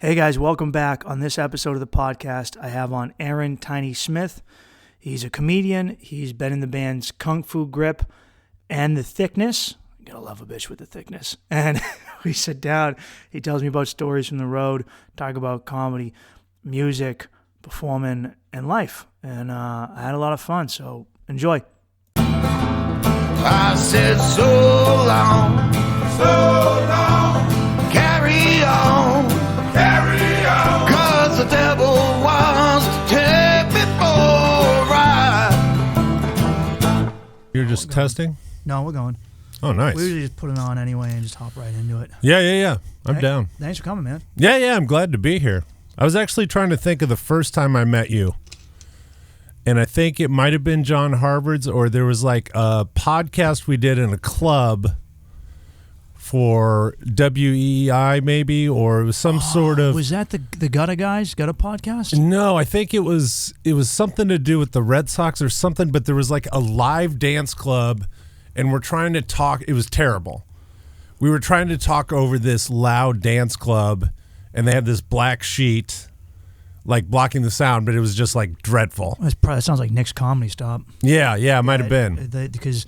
Hey guys, welcome back. On this episode of the podcast, I have on Aaron Tiny Smith. He's a comedian. He's been in the bands Kung Fu Grip and The Thickness. You gotta love a bitch with the thickness. And we sit down. He tells me about stories from the road, talk about comedy, music, performing, and life. And I had a lot of fun, so enjoy. I said so long, carry on, 'cause the devil wants to take me for a ride. You're just testing? No, we're going. Oh, nice. We usually just put it on anyway and just hop right into it. Yeah. I'm down. Thanks for coming, man. Yeah, I'm glad to be here. I was actually trying to think of the first time I met you. And I think it might have been John Harvard's, or there was like a podcast we did in a club for WEI maybe, or it was some sort of... Was that the Gutter Guys? Gutter podcast? No, I think it was something to do with the Red Sox or something, but there was like a live dance club, and we're trying to talk. It was terrible. We were trying to talk over this loud dance club, and they had this black sheet like blocking the sound, but it was just like dreadful. That sounds like Nick's Comedy Stop. Yeah, it might have been. Because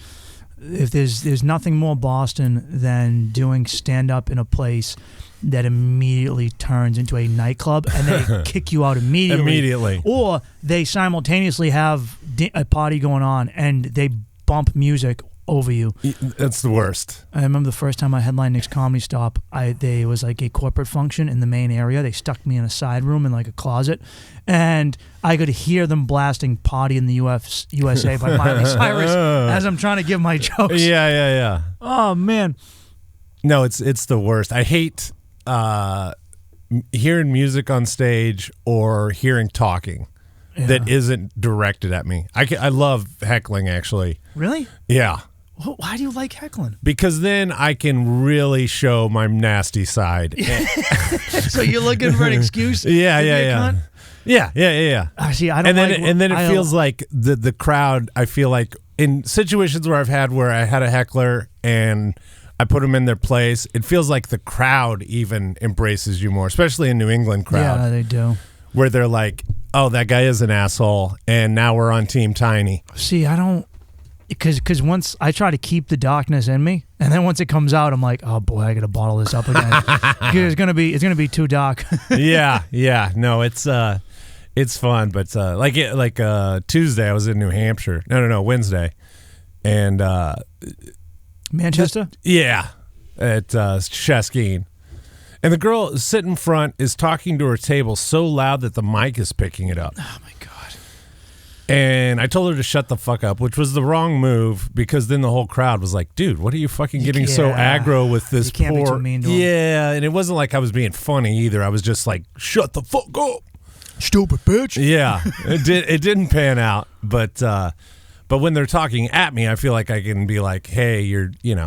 if there's nothing more Boston than doing stand-up in a place that immediately turns into a nightclub and they kick you out immediately. Or they simultaneously have a party going on and they bump music over you. That's the worst. I remember the first time I headlined Nick's Comedy Stop, there was like a corporate function in the main area. They stuck me in a side room in like a closet, and I could hear them blasting Party in the USA by Miley Cyrus as I'm trying to give my jokes. Yeah. Oh, man. No, it's the worst. I hate hearing music on stage or hearing talking that isn't directed at me. I love heckling, actually. Really? Yeah. Why do you like heckling? Because then I can really show my nasty side. So you're looking for an excuse? Yeah. Yeah. See, I don't and then it feels like the crowd. I feel like in situations where I had a heckler and I put them in their place, it feels like the crowd even embraces you more, especially in New England crowd. Yeah, they do. Where they're like, oh, that guy is an asshole, and now we're on Team Tiny. See, I don't... Because once I try to keep the darkness in me, and then once it comes out, I'm like, oh boy, I gotta bottle this up again. it's gonna be too dark. Yeah. No, it's fun, but Tuesday I was in New Hampshire. No, Wednesday, and Manchester. At Cheskeen, and the girl sitting in front is talking to her table so loud that the mic is picking it up. Oh my god. And I told her to shut the fuck up, which was the wrong move, because then the whole crowd was like, dude, what are you fucking getting so aggro with this you can't be too mean to him. Yeah, and it wasn't like I was being funny either. I was just like, shut the fuck up, stupid bitch. Yeah, it didn't pan out, but when they're talking at me, I feel like I can be like, hey, you're being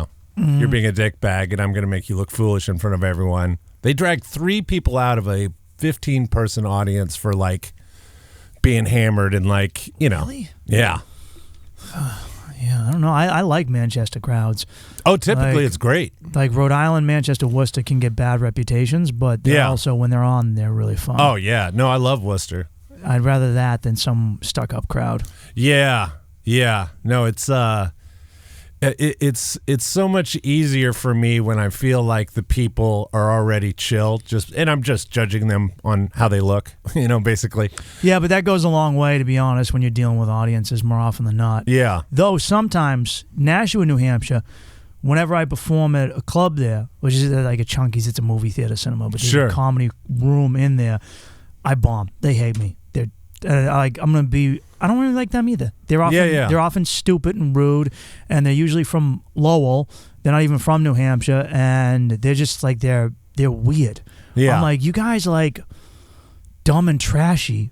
a dickbag, and I'm going to make you look foolish in front of everyone. They dragged 3 people out of a 15-person audience for like being hammered and like, Really? Yeah. Yeah, I don't know. I like Manchester crowds. Oh, typically it's great. Like Rhode Island, Manchester, Worcester can get bad reputations, but they're also, when they're on, they're really fun. Oh, yeah. No, I love Worcester. I'd rather that than some stuck-up crowd. Yeah. No, it's so much easier for me when I feel like the people are already chill, and I'm just judging them on how they look, basically. Yeah, but that goes a long way, to be honest, when you're dealing with audiences more often than not. Yeah. Though sometimes, Nashua, New Hampshire, whenever I perform at a club there, which is like a Chunky's, it's a movie theater cinema, but there's a comedy room in there, I bomb. They hate me. They're I don't really like them either. They're often stupid and rude, and they're usually from Lowell. They're not even from New Hampshire, and they're just like they're weird. Yeah. I'm like, you guys like dumb and trashy,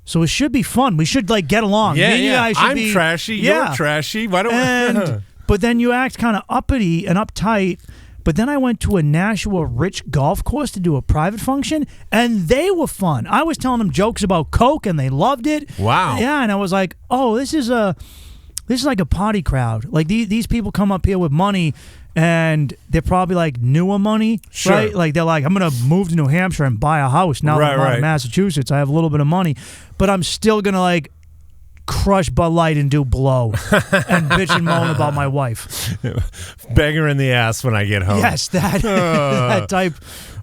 so it should be fun. We should like get along. Yeah, You guys should I'm trashy. You're trashy. Why don't? But then you act kind of uppity and uptight. But then I went to a Nashua Rich golf course to do a private function, and they were fun. I was telling them jokes about Coke, and they loved it. Wow. Yeah, and I was like, oh, this is like a party crowd. Like these people come up here with money, and they're probably like newer money, right? Like they're like, I'm gonna move to New Hampshire and buy a house now that I'm out of Massachusetts. I have a little bit of money, but I'm still gonna like crush Bud Light and do blow and bitch and moan about my wife. Bang her in the ass when I get home. Yes, that type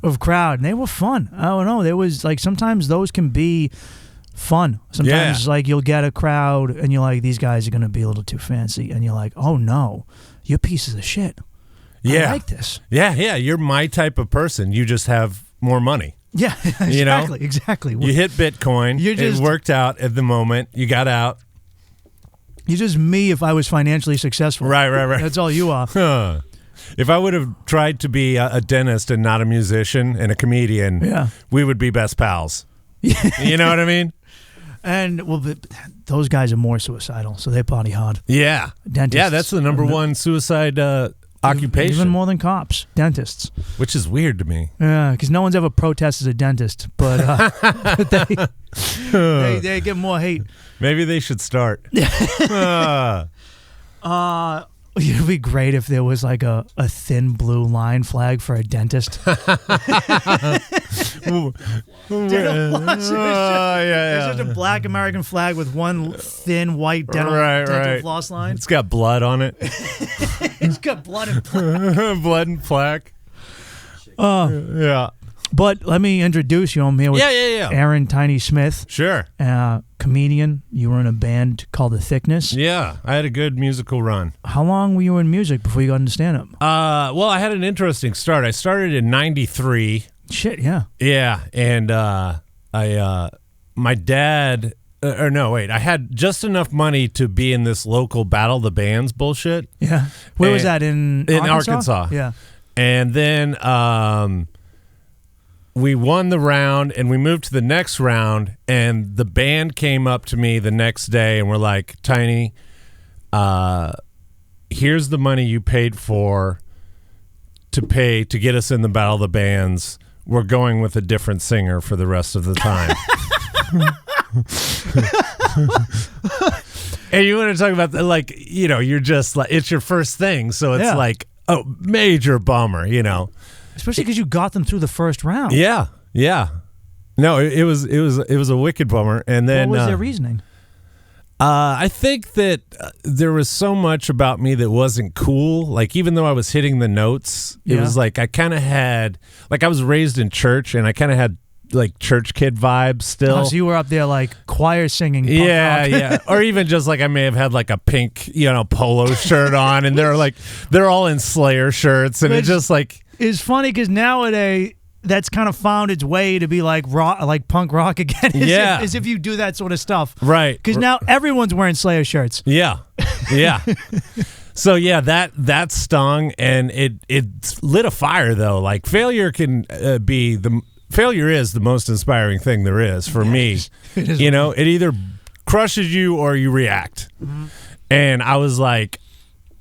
of crowd. And they were fun. I don't know. There was like sometimes those can be fun. Sometimes like you'll get a crowd and you're like, these guys are gonna be a little too fancy, and you're like, oh no, you're pieces of shit. I like this. Yeah. You're my type of person. You just have more money. Yeah, exactly. You know? Exactly. You hit Bitcoin. It worked out at the moment. You got out. You're just me if I was financially successful. Right. That's all you are. If I would have tried to be a dentist and not a musician and a comedian, we would be best pals. You know what I mean? And well, those guys are more suicidal, so they party hard. Yeah. Dentists. Yeah, that's the number one suicide occupation. Even more than cops, dentists. Which is weird to me. Yeah, because no one's ever protested a dentist, but they get more hate. Maybe they should start. It'd be great if there was like a thin blue line flag for a dentist. It's just a black American flag with one thin white dental floss line. It's got blood on it. It's got blood and plaque. Blood and plaque. Yeah. But let me introduce you. I'm here with Aaron Tiny Smith. Sure. Comedian. You were in a band called The Thickness. Yeah, I had a good musical run. How long were you in music before you got into stand-up? Well, I had an interesting start. I started in 93. Shit, yeah. Yeah, and my dad... I had just enough money to be in this local Battle the Bands bullshit. Yeah. Where was that? In Arkansas? Yeah. And then... we won the round, and we moved to the next round, and the band came up to me the next day and were like, Tiny, here's the money you paid to get us in the Battle of the Bands. We're going with a different singer for the rest of the time. And you want to talk about, like, you know, you're just like, it's your first thing, so it's like, oh, major bummer, you know. Especially because you got them through the first round. Yeah. No, it was a wicked bummer. And then what was their reasoning? I think that there was so much about me that wasn't cool. Like, even though I was hitting the notes, it was like I kind of had, like, I was raised in church, and I kind of had like church kid vibes still. Oh, so you were up there like choir singing. Yeah. Or even just like I may have had like a pink, polo shirt on, and they're all in Slayer shirts, and it's just like. It's funny because nowadays that's kind of found its way to be like rock, like punk rock again. As if you do that sort of stuff, right? Because now everyone's wearing Slayer shirts. Yeah. So that stung, and it lit a fire though. Like failure can failure is the most inspiring thing there is for me. It either crushes you or you react. Mm-hmm. And I was like,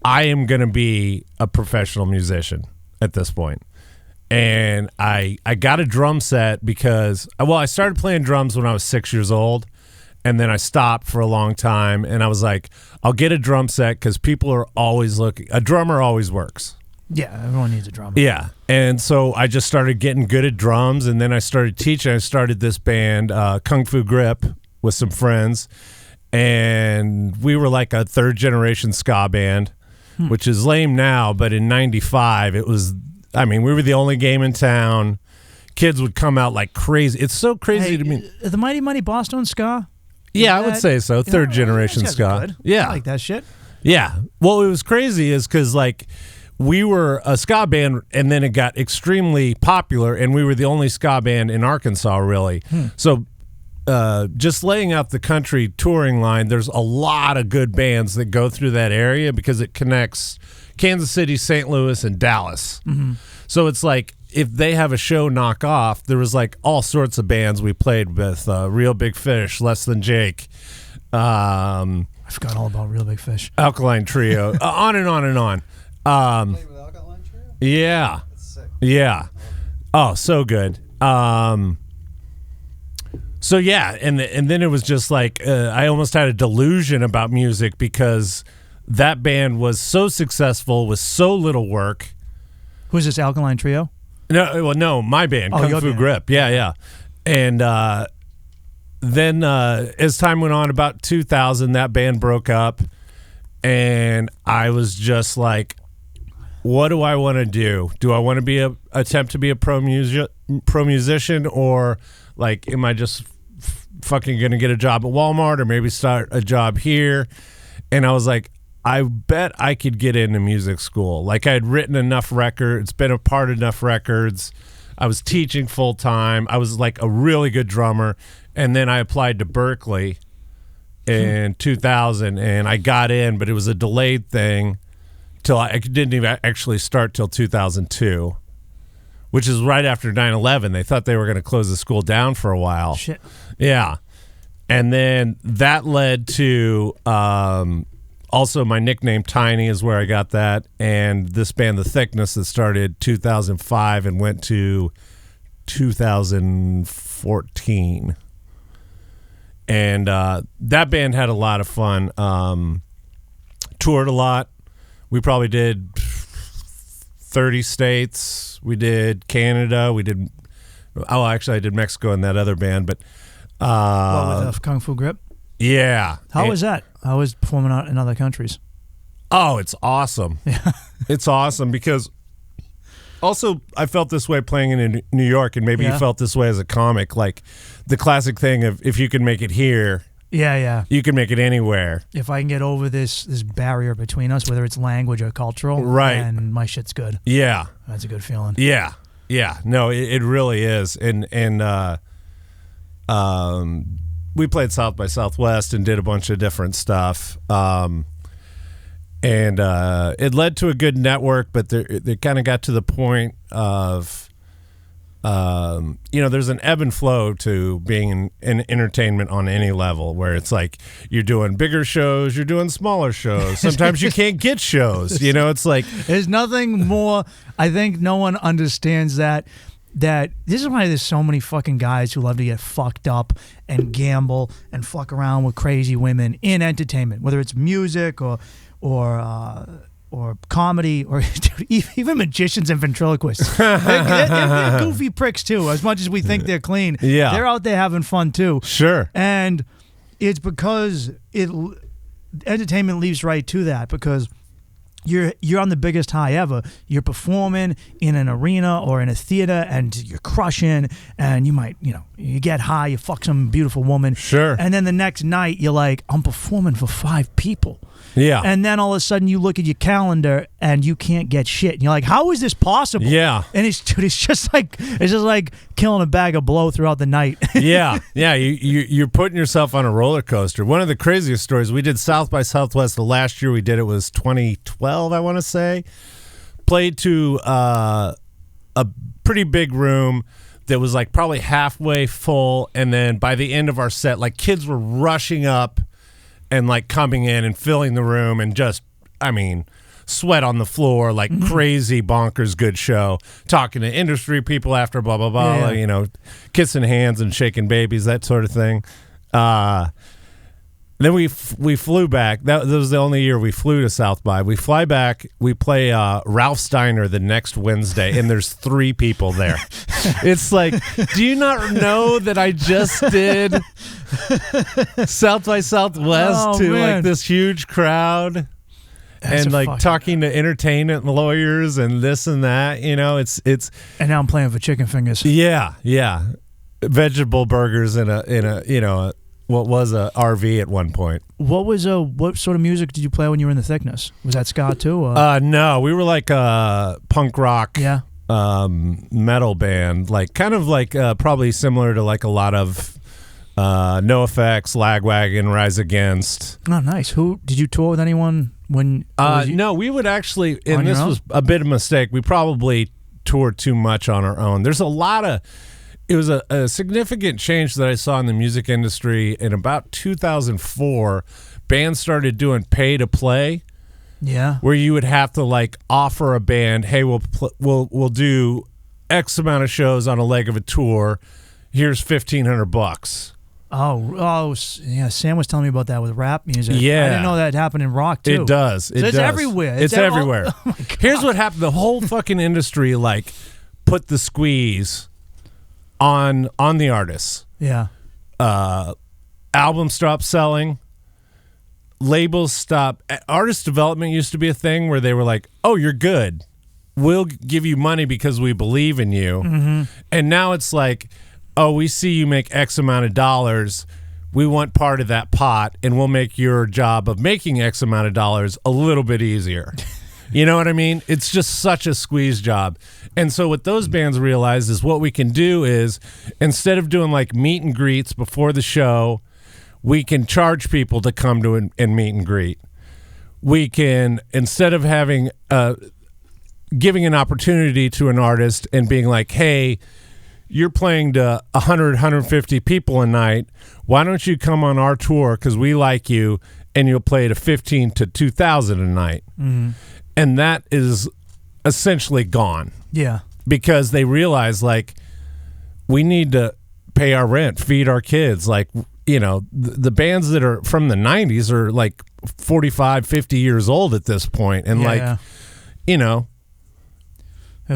I am gonna be a professional musician at this point. And I got a drum set because, I started playing drums when I was 6 years old, and then I stopped for a long time, and I was like, I'll get a drum set because people are always looking. A drummer always works. Yeah, everyone needs a drummer. Yeah, and so I just started getting good at drums, and then I started teaching. I started this band, Kung Fu Grip, with some friends, and we were like a third-generation ska band, which is lame now, but in 95, it was, we were the only game in town. Kids would come out like crazy. It's so crazy to me. The Mighty Mighty Boston ska? Yeah, I would say so. Third generation ska. Good. Yeah. I like that shit. Yeah. Well, it was crazy is because, like, we were a ska band, and then it got extremely popular, and we were the only ska band in Arkansas, really. So just laying out the country touring line, there's a lot of good bands that go through that area because it connects Kansas City, St. Louis, and Dallas. Mm-hmm. So it's like if they have a show knock off, there was like all sorts of bands we played with, Real Big Fish, Less Than Jake. I forgot all about Real Big Fish. Alkaline Trio, on and on and on. Played with Alkaline Trio? Yeah. That's sick. Yeah. Oh, so good. So yeah, and then it was just like I almost had a delusion about music because that band was so successful with so little work. Who's this, Alkaline Trio? No, my band, Kung your Fu band. Grip. Yeah. And then as time went on, about 2000, that band broke up, and I was just like, what do I want to do? Do I want to attempt to be a pro musician, or like, am I just fucking going to get a job at Walmart or maybe start a job here? And I was like, I bet I could get into music school. Like, I had written enough records, been a part of enough records. I was teaching full time. I was like a really good drummer. And then I applied to Berkeley in 2000, and I got in, but it was a delayed thing till I didn't even actually start till 2002, which is right after 9/11. They thought they were going to close the school down for a while. Shit. Yeah. And then that led to also my nickname Tiny is where I got that, and this band The Thickness that started 2005 and went to 2014. And that band had a lot of fun. Toured a lot. We probably did 30 states. We did Canada. Actually, I did Mexico in that other band. But With Kung Fu Grip? Yeah. How was that? How was performing out in other countries? Oh, it's awesome. Yeah. It's awesome because also I felt this way playing in New York, and maybe you felt this way as a comic. Like the classic thing of if you can make it here, you can make it anywhere. If I can get over this barrier between us, whether it's language or cultural, right, and my shit's good. Yeah. That's a good feeling. Yeah. No, it really is. And we played South by Southwest and did a bunch of different stuff. And it led to a good network, but they kind of got to the point of, there's an ebb and flow to being in entertainment on any level, where it's like you're doing bigger shows, you're doing smaller shows. Sometimes you can't get shows. It's like there's nothing more. I think no one understands that this is why there's so many fucking guys who love to get fucked up and gamble and fuck around with crazy women in entertainment, whether it's music or comedy, or even magicians and ventriloquists. They're goofy pricks too. As much as we think they're clean, they're out there having fun too. Sure. And it's because entertainment leads right to that, because you're on the biggest high ever. You're performing in an arena or in a theater, and you're crushing, and you might, you get high, you fuck some beautiful woman. Sure. And then the next night, you're like, I'm performing for 5 people. Yeah. And then all of a sudden you look at your calendar and you can't get shit. And you're like, how is this possible? Yeah. And it's just like killing a bag of blow throughout the night. Yeah. You're putting yourself on a roller coaster. One of the craziest stories, we did South by Southwest. The last year we did it was 2012, I want to say. Played to a pretty big room that was like probably halfway full. And then by the end of our set, like kids were rushing up and like coming in and filling the room, and just, sweat on the floor, like crazy bonkers good show. Talking to industry people after, blah, blah, blah, kissing hands and shaking babies, that sort of thing. Then we flew back. That was the only year we flew to South by. We fly back. We play Ralph Steiner the next Wednesday, and there's 3 people there. It's like, do you not know that I just did South by Southwest to like this huge crowd? That's and like talking to entertainment lawyers and this and that, it's and now I'm playing for chicken fingers. Yeah, vegetable burgers in a what was a RV at one point. What sort of music did you play when you were in The Thickness? Was that ska too? Or? No, we were like a punk rock, metal band, like kind of like probably similar to like a lot of No Effects, Lagwagon, Rise Against. Oh, nice. Who did you tour with? Anyone when? No, we would actually, and this was a bit of a mistake. We probably toured too much on our own. There's a lot of. It was a significant change that I saw in the music industry in about 2004. Bands started doing pay to play. Yeah. Where you would have to like offer a band, hey, we'll do X amount of shows on a leg of a tour. Here's $1,500. Yeah. Sam was telling me about that with rap music. Yeah. I didn't know that happened in rock too. It does. It's everywhere. It's everywhere. Oh my God. Here's what happened. The whole fucking industry like put the squeeze on the artists. Yeah. Albums stopped selling. Labels stopped. Artist development used to be a thing where they were like, "Oh, you're good. We'll give you money because we believe in you." Mm-hmm. And now it's like, "Oh, we see you make X amount of dollars. We want part of that pot, and we'll make your job of making X amount of dollars a little bit easier." You know what I mean? It's just such a squeeze job. And so what those bands realized is what we can do is instead of doing like meet and greets before the show, we can charge people to come to and meet and greet. We can, instead of having giving an opportunity to an artist and being like, "Hey, you're playing to 100, 150 people a night. Why don't you come on our tour because we like you and you'll play to 15 to 2,000 a night." Mm-hmm. And that is essentially gone. Yeah. Because they realize, like, we need to pay our rent, feed our kids. Like, you know, the bands that are from the 90s are like 45, 50 years old at this point. And, you know.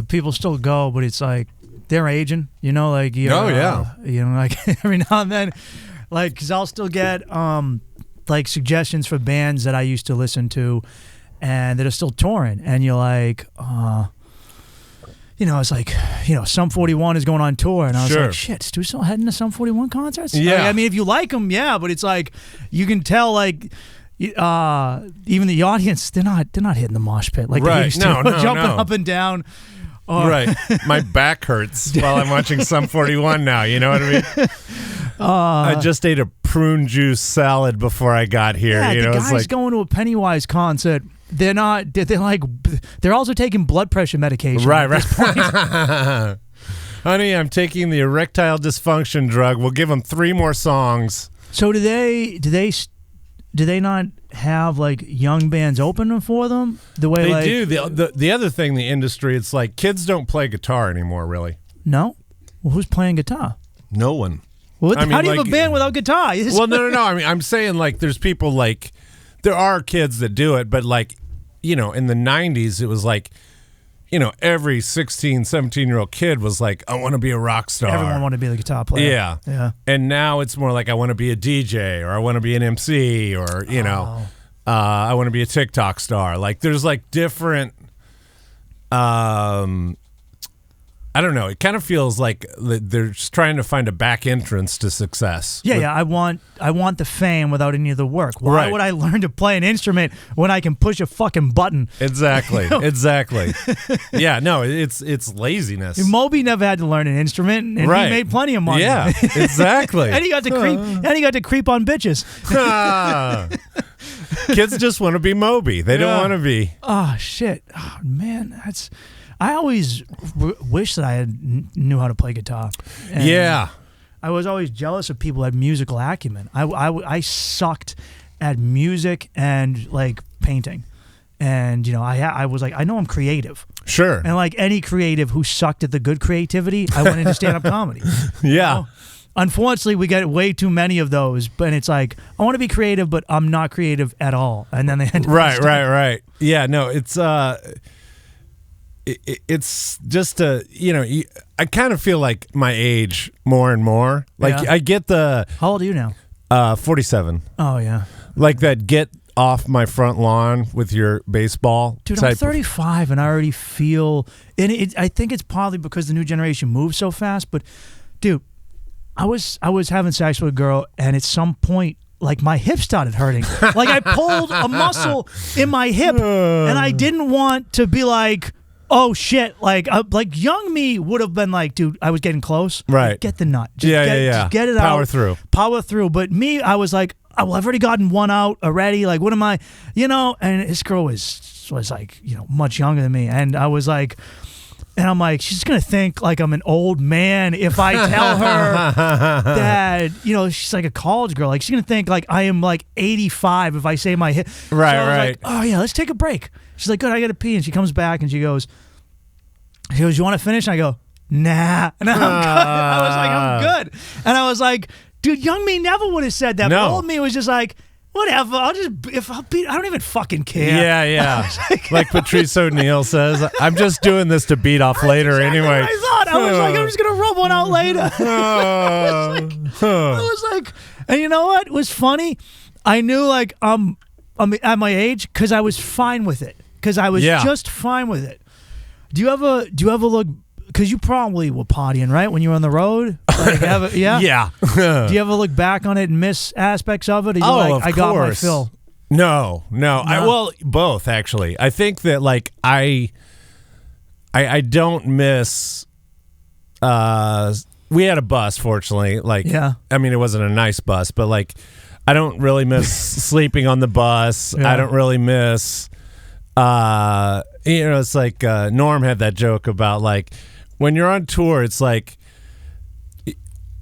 People still go, but it's like they're aging, you know, like, you Oh, yeah. You know, like every now and then, like, because I'll still get, like, suggestions for bands that I used to listen to and that are still touring. And you're like, you know, it's like, you know, Sum 41 is going on tour. And I was like, shit, Stu's still heading to Sum 41 concerts? Yeah. Like, I mean, if you like them, yeah, but it's like, you can tell, like, even the audience, they're not hitting the mosh pit like they used to. Jumping up and down. Right. My back hurts while I'm watching Sum 41 now. You know what I mean? I just ate a prune juice salad before I got here. Yeah, you know, the it's guys like going to a Pennywise concert. They're not. They're like. They're also taking blood pressure medication. Right. Honey, I'm taking the erectile dysfunction drug. We'll give them 3 more songs. So do they not have like young bands opening for them the way they like, do? The other thing, the industry, it's like kids don't play guitar anymore. Really? No. Well, who's playing guitar? No one. Well, how do you have a band without guitar? Well, no. I mean, I'm saying like there's people like there are kids that do it, but like, you know, in the 90s, it was like, you know, every 16, 17-year-old kid was like, I want to be a rock star. Everyone wanted to be the guitar player. Yeah. Yeah. And now it's more like I want to be a DJ or I want to be an MC or, you know, I want to be a TikTok star. Like there's like different, I don't know. It kind of feels like they're just trying to find a back entrance to success. Yeah. I want the fame without any of the work. Why would I learn to play an instrument when I can push a fucking button? Exactly. Exactly. Yeah. No, it's laziness. Moby never had to learn an instrument, and he made plenty of money. Yeah. Exactly. And he got to creep. And he got to creep on bitches. Kids just want to be Moby. They don't want to be. Oh shit. Oh man, that's. I always wish that I knew how to play guitar. And yeah. I was always jealous of people who had musical acumen. I sucked at music and like painting. And, you know, I was like, I know I'm creative. Sure. And like any creative who sucked at the good creativity, I went into stand-up comedy. Yeah. You know? Unfortunately, we get way too many of those. But it's like, I want to be creative, but I'm not creative at all. And then they end up Right. Yeah, no, it's... It's just you know, I kind of feel like my age more and more. Like I get the. How old are you now? 47. Oh yeah. Like that. Get off my front lawn with your baseball. Dude, I'm 35 and I already feel. And I think it's probably because the new generation moves so fast. But dude, I was having sex with a girl, and at some point, like my hip started hurting. Like I pulled a muscle in my hip, and I didn't want to be like. Oh shit! Like young me would have been like, dude, I was getting close. Right. Like, get the nut. Just get it Power out. Power through. But me, I was like, oh, well, I've already gotten one out already. Like, what am I? You know. And this girl was like, you know, much younger than me, and I was like. And I'm like, she's going to think like I'm an old man if I tell her that, you know, she's like a college girl. Like, she's going to think like I am like 85 if I say my hip. Right, so I was right. like, oh, yeah, let's take a break. She's like, good, I got to pee. And she comes back and she goes, you want to finish? And I go, nah. And I was like, I'm good. And I was like, dude, young me never would have said that. No. But old me was just like, whatever. I don't even fucking care. Yeah. Like Patrice O'Neal says, I'm just doing this to beat off later anyway. I thought. I was like, I'm just gonna rub one out later. I was like, and you know what was funny? I knew like I'm at my age because I was fine with it. Because I was just fine with it. Do you ever look? Because you probably were partying, right, when you were on the road? Like, Yeah. Do you ever look back on it and miss aspects of it? Or you like, of I got my course. fill. No. Well, both actually. I think that like I don't miss. We had a bus, fortunately. Like, I mean, it wasn't a nice bus, but like, I don't really miss sleeping on the bus. I don't really miss. It's like Norm had that joke about like when you're on tour, it's like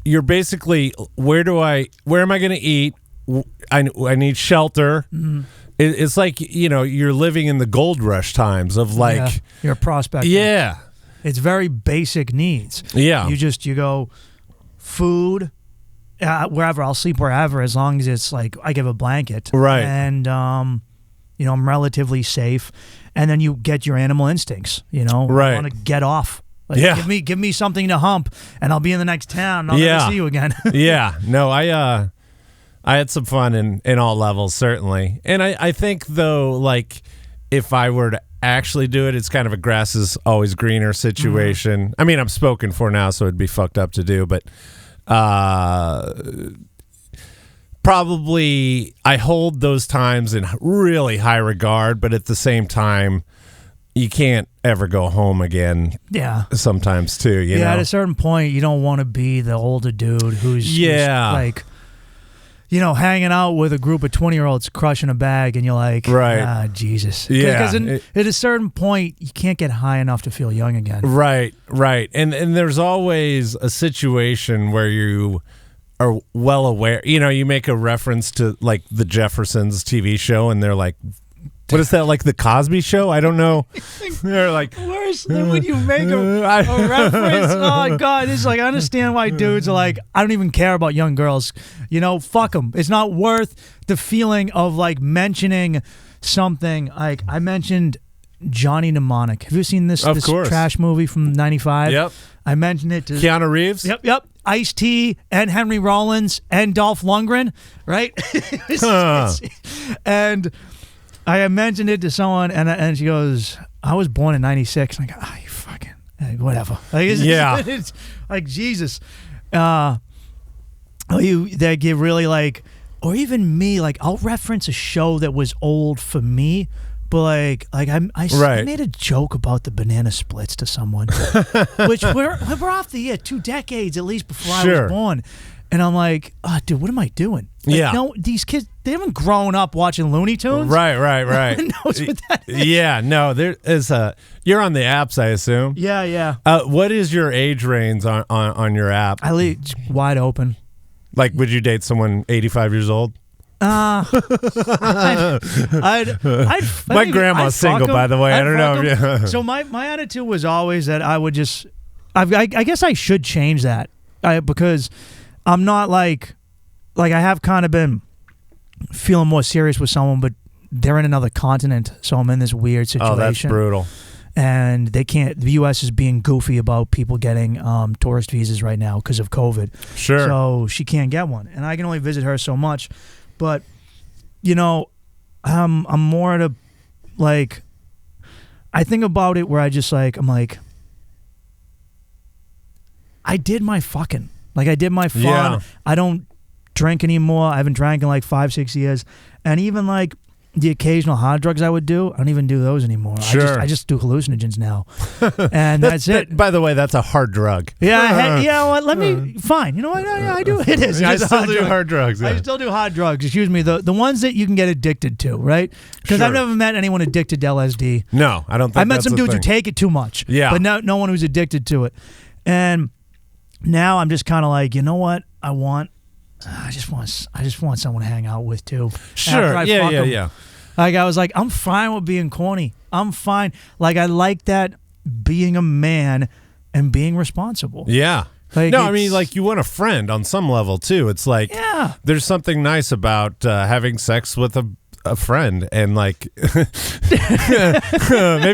you're basically where am I going to eat? I need shelter. Mm-hmm. It's like you're living in the gold rush times of like you're a prospector. Yeah, it's very basic needs. Yeah, you go food. Wherever I'll sleep wherever as long as it's like I give a blanket, right? And I'm relatively safe, and then you get your animal instincts. Right? I want to get off. Like, give me something to hump, and I'll be in the next town. And I'll never see you again. Yeah, no, I had some fun in all levels, certainly, and I think though, like if I were to actually do it, it's kind of a grass is always greener situation. Mm-hmm. I mean, I'm spoken for now, so it'd be fucked up to do, but. Probably I hold those times in really high regard, but at the same time, you can't ever go home again. Yeah. Sometimes too, you know? At a certain point, you don't want to be the older dude who's like, hanging out with a group of 20-year-olds crushing a bag, and you're like, Jesus. Yeah. Because at a certain point, you can't get high enough to feel young again. Right. And there's always a situation where you are well aware. You make a reference to like the Jeffersons TV show, and they're like, what is that, like the Cosby Show? I don't know. They're like, worse than when you make a reference. Oh God, it's like I understand why dudes are like, I don't even care about young girls. Fuck them. It's not worth the feeling of like mentioning something. Like I mentioned Johnny Mnemonic. Have you seen this trash movie from '95? Yep. I mentioned it to Keanu Reeves. Yep. Ice-T and Henry Rollins and Dolph Lundgren. Right. And I mentioned it to someone, and she goes, I was born in 96. And I go, you fucking, whatever. Like, it's like, Jesus. They get really like, or even me, like, I'll reference a show that was old for me, but I made a joke about the banana splits to someone, which we're off the year 2 decades at least before I was born. And I'm like, oh, dude, what am I doing? Like, no, these kids, they haven't grown up watching Looney Tunes. Right. No one knows what that is. Yeah, no, there is you're on the apps, I assume. Yeah. What is your age range on your app? I leave wide open. Like, would you date someone 85 years old? My grandma's single, by the way. I don't know. So my attitude was always that I would just, I guess I should change that because I'm not like I have kind of been feeling more serious with someone, but they're in another continent, so I'm in this weird situation. Oh, that's brutal. And they can't. The U.S. is being goofy about people getting tourist visas right now because of COVID. Sure. So she can't get one, and I can only visit her so much. But I'm more at a like. I think about it where I just like I'm like. I did my fucking. Like, I did my fun. Yeah. I don't drink anymore. I haven't drank in like 5-6 years. And even like the occasional hard drugs I would do, I don't even do those anymore. Sure. I just do hallucinogens now. And that's it. By the way, that's a hard drug. Yeah, let me, fine. You know what? Yeah, I do. It is. I still do hard drugs. Yeah. I still do hard drugs. Excuse me. The ones that you can get addicted to, right? Because I've never met anyone addicted to LSD. No, I don't think I met some dudes who take it too much. Yeah. But no one who's addicted to it. And now I'm just kind of like, you know what? I just want someone to hang out with too. Sure. Yeah. Like I was like, I'm fine with being corny. I'm fine. Like I like that being a man and being responsible. Yeah. Like, No, I mean, like, you want a friend on some level too. It's like, yeah, there's something nice about having sex with a friend, and like, maybe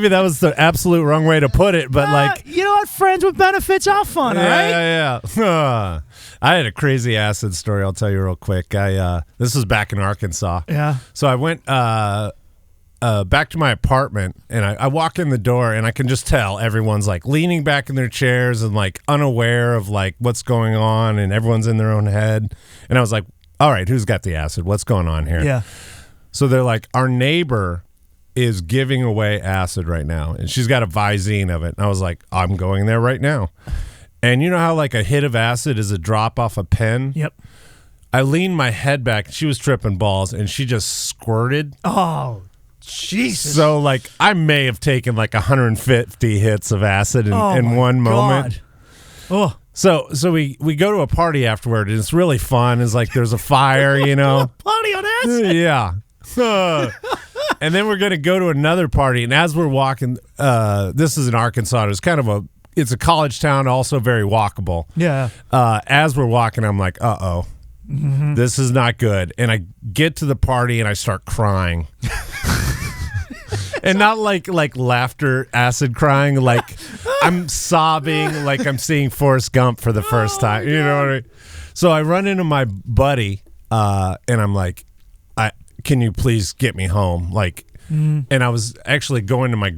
that was the absolute wrong way to put it, but like, you know what? Friends with benefits are fun, all right? yeah. I had a crazy acid story. I'll tell you real quick. This was back in Arkansas. Yeah. So I went back to my apartment, and I walk in the door, and I can just tell everyone's like leaning back in their chairs and like unaware of like what's going on, and everyone's in their own head. And I was like, all right, who's got the acid? What's going on here? Yeah. So they're like, our neighbor is giving away acid right now, and she's got a Visine of it. And I was like, I'm going there right now. And you know how like a hit of acid is a drop off a pen? Yep. I leaned my head back. She was tripping balls, and she just squirted. Oh, Jesus. So like I may have taken like 150 hits of acid in one moment. Oh. So we go to a party afterward, and it's really fun. It's like there's a fire, you know. Party on acid. Yeah. And then we're going to go to another party, and as we're walking, this is in Arkansas. It's a college town, also very walkable. Yeah. As we're walking, I'm like, uh-oh. Mm-hmm. This is not good. And I get to the party, and I start crying. And not like laughter, acid crying, like I'm sobbing, like I'm seeing Forrest Gump for the first time. You know what I mean? So I run into my buddy, and I'm like, can you please get me home? Like, and I was actually going to my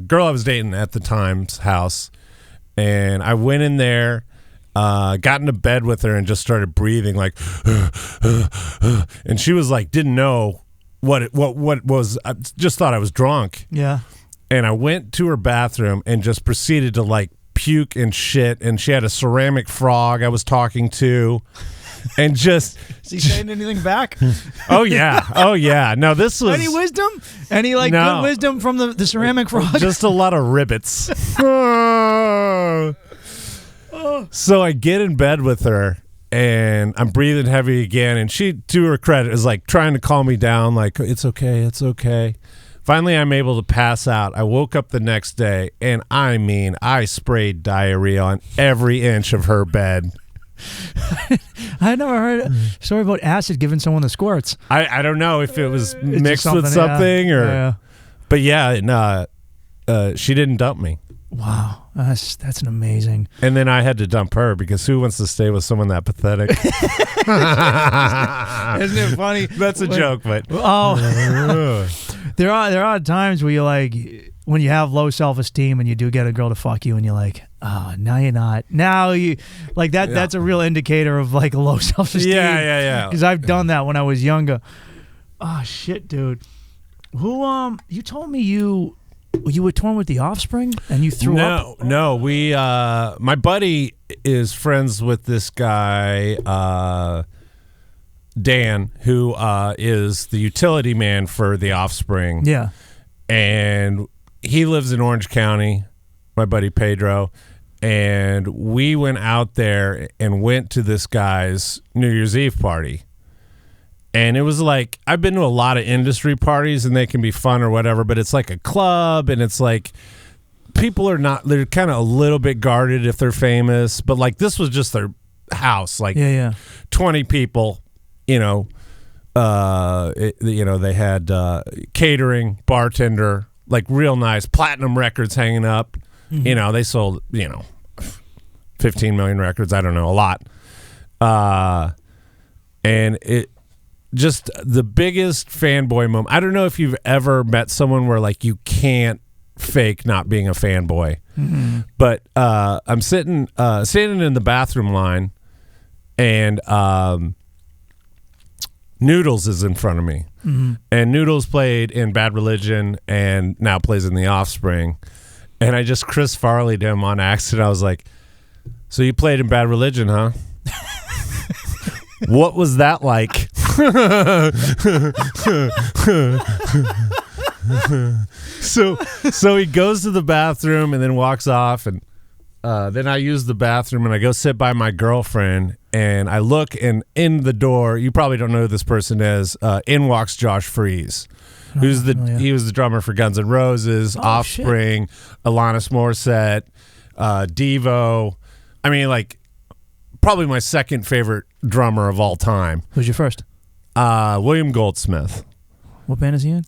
girl I was dating at the time's house, and I went in there, got into bed with her, and just started breathing like, and she was like, didn't know what was. I just thought I was drunk. Yeah. And I went to her bathroom and just proceeded to like puke and shit. And she had a ceramic frog I was talking to. And just... Is he saying anything back? Oh, yeah. No, this was... Any wisdom? Any good wisdom from the ceramic frog? Just a lot of ribbits. So I get in bed with her, and I'm breathing heavy again. And she, to her credit, is like trying to calm me down, like, it's okay. Finally, I'm able to pass out. I woke up the next day, and I sprayed diarrhea on every inch of her bed. I never heard a story about acid giving someone the squirts. I don't know if it was mixed with something or... Yeah. But yeah, she didn't dump me. Wow, that's an amazing. And then I had to dump her because who wants to stay with someone that pathetic? Isn't it funny? That's a joke, but there are times where you're like, when you have low self-esteem and you do get a girl to fuck you, and you're like, oh, now you're not. Now you like that. Yeah. That's a real indicator of like a low self-esteem. Yeah. Because I've done that when I was younger. Oh shit, dude. Who you told me you were torn with the Offspring and you threw up? No, we my buddy is friends with this guy Dan, who is the utility man for the Offspring. Yeah. And he lives in Orange County, my buddy Pedro, and we went out there and went to this guy's New Year's Eve party. And it was like, I've been to a lot of industry parties and they can be fun or whatever, but it's like a club, and it's like people are not, they're kind of a little bit guarded if they're famous, but like this was just their house, like 20 people, they had catering, bartender, like real nice platinum records hanging up. Mm-hmm. They sold 15 million records, I don't know, a lot. And it just the biggest fanboy moment. I don't know if you've ever met someone where like you can't fake not being a fanboy. Mm-hmm. But I'm standing in the bathroom line, and Noodles is in front of me. Mm-hmm. And Noodles played in Bad Religion and now plays in The Offspring. And I just Chris Farley'd him on accident. I was like, so you played in Bad Religion, huh? What was that like? So he goes to the bathroom and then walks off, and then I use the bathroom and I go sit by my girlfriend, and I look, and in the door, you probably don't know who this person is, in walks Josh Freese, who's he was the drummer for Guns N' Roses, Offspring, shit. Alanis Morissette, Devo. I mean, like, probably my second favorite drummer of all time. Who's your first? William Goldsmith. What band is he in?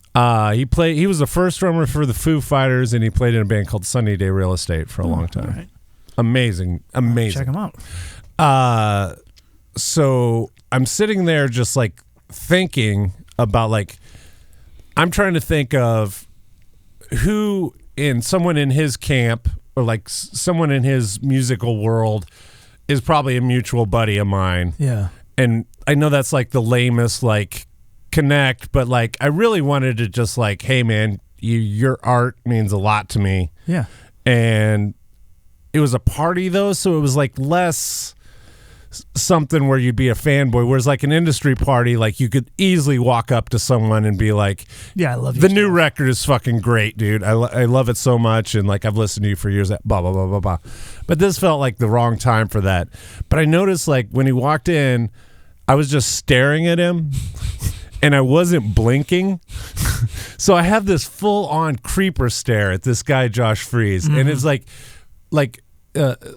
He was the first drummer for the Foo Fighters, and he played in a band called Sunny Day Real Estate for a long time. All right. Amazing. Check him out. So I'm sitting there just like thinking about like, I'm trying to think of who someone in his camp or like someone in his musical world is probably a mutual buddy of mine. Yeah. And I know that's like the lamest like connect, but like I really wanted to just like, hey man, your art means a lot to me. Yeah. And it was a party though, so it was like less something where you'd be a fanboy, whereas like an industry party, like you could easily walk up to someone and be like, yeah, I love you. The new record is fucking great, dude. I love it so much, and like I've listened to you for years, blah blah blah blah blah. But this felt like the wrong time for that. But I noticed like when he walked in, I was just staring at him and I wasn't blinking. So I have this full on creeper stare at this guy Josh Freese. And it's like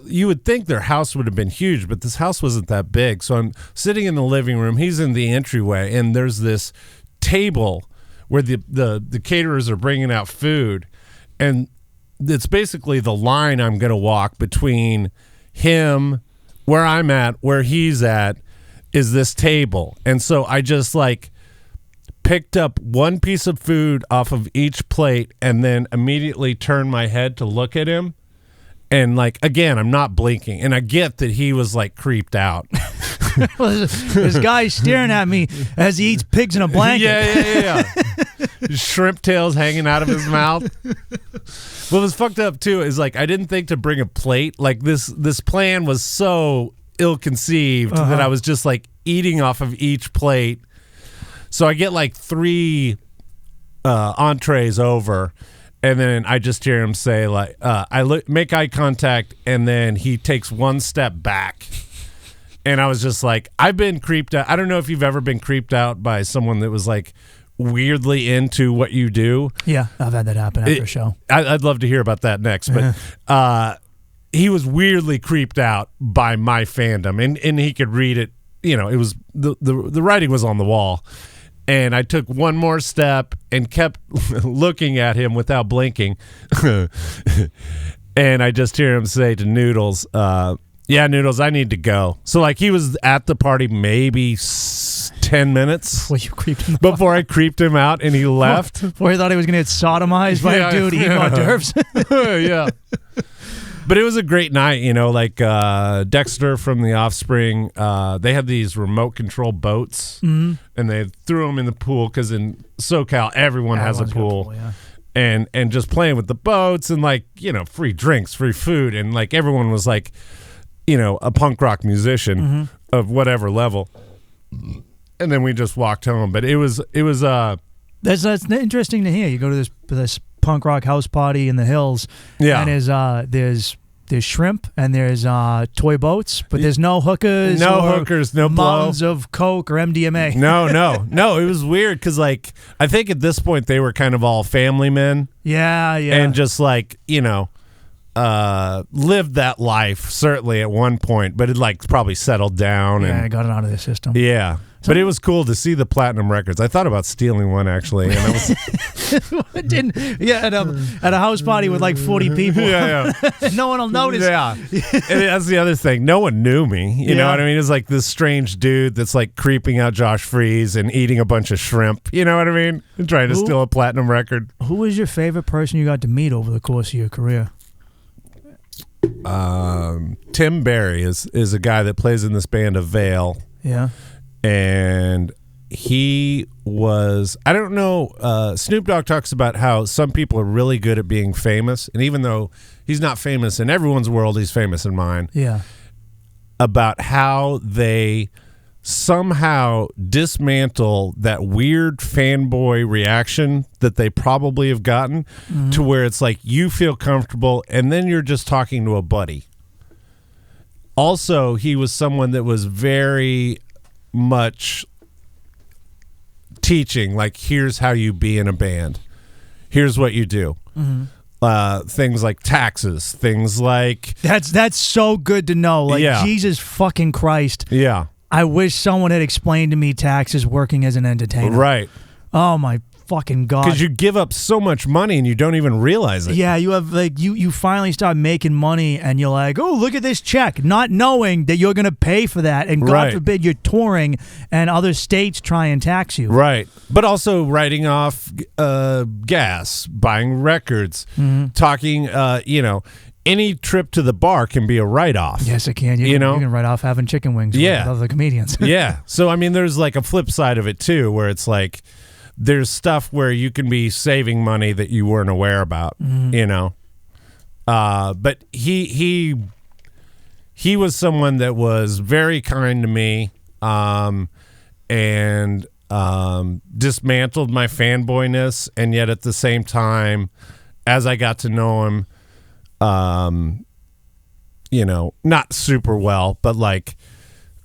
you would think their house would have been huge, but this house wasn't that big. So I'm sitting in the living room. He's in the entryway, and there's this table where the caterers are bringing out food, and it's basically the line I'm going to walk between him, where I'm at, where he's at, is this table. And so I just like picked up one piece of food off of each plate and then immediately turned my head to look at him. And like, again, I'm not blinking, and I get that he was like creeped out. Well, this guy's staring at me as he eats pigs in a blanket. Yeah. Shrimp tails hanging out of his mouth. What was fucked up too is like I didn't think to bring a plate. Like this plan was so ill-conceived that I was just like eating off of each plate. So I get like 3 entrees over. And then I just hear him say, like, make eye contact, and then he takes one step back. And I was just like, I've been creeped out. I don't know if you've ever been creeped out by someone that was, like, weirdly into what you do. Yeah, I've had that happen after a show. I'd love to hear about that next. But he was weirdly creeped out by my fandom, and he could read it. You know, it was the writing was on the wall. And I took one more step and kept looking at him without blinking. And I just hear him say to Noodles, yeah, Noodles, I need to go. So, like, he was at the party maybe 10 minutes Well, you creeped him before I creeped him out and he left. Before he thought he was going to get sodomized by a dude eating hors d'oeuvres. Yeah. But it was a great night, you know, like Dexter from The Offspring, they had these remote control boats, and they threw them in the pool because in SoCal, everyone has a pool. Yeah. And just playing with the boats and, like, you know, free drinks, free food. And, like, everyone was, like, you know, a punk rock musician of whatever level. And then we just walked home. But it was That's interesting to hear. You go to this punk rock house party in the hills, and there's shrimp and there's toy boats, but there's no hookers, no mountains of coke or MDMA. No. It was weird because, like, I think at this point they were kind of all family men. Yeah. And just, like, you know, lived that life certainly at one point, but it, like, probably settled down. Yeah, and I got it out of their system. Yeah. But it was cool to see the platinum records. I thought about stealing one, actually. And I was at a house party with like 40 people. Yeah. No one will notice. Yeah. And that's the other thing. No one knew me. You know what I mean? It's like this strange dude that's like creeping out Josh Freese and eating a bunch of shrimp. You know what I mean? And trying to steal a platinum record. Who was your favorite person you got to meet over the course of your career? Tim Barry is a guy that plays in this band Avail. Yeah. And he was, I don't know, Snoop Dogg talks about how some people are really good at being famous. And even though he's not famous in everyone's world, he's famous in mine. Yeah. About how they somehow dismantle that weird fanboy reaction that they probably have gotten to where it's like you feel comfortable and then you're just talking to a buddy. Also, he was someone that was very much teaching, like, here's how you be in a band, here's what you do. things like taxes, things like That's so good to know. Like, Jesus fucking Christ. Yeah. I wish someone had explained to me taxes working as an entertainer. Right. Oh my fucking God. Because you give up so much money and you don't even realize it. Yeah, you have like you finally start making money and you're like, oh, look at this check, not knowing that you're gonna pay for that, and God forbid you're touring and other states try and tax you. Right. But also writing off gas, buying records, talking, any trip to the bar can be a write-off. Yes, it can. You can write off having chicken wings with other comedians. Yeah. So, I mean, there's like a flip side of it, too, where it's like there's stuff where you can be saving money that you weren't aware about, But he was someone that was very kind to me and dismantled my fanboyness. And yet at the same time, as I got to know him, not super well, but like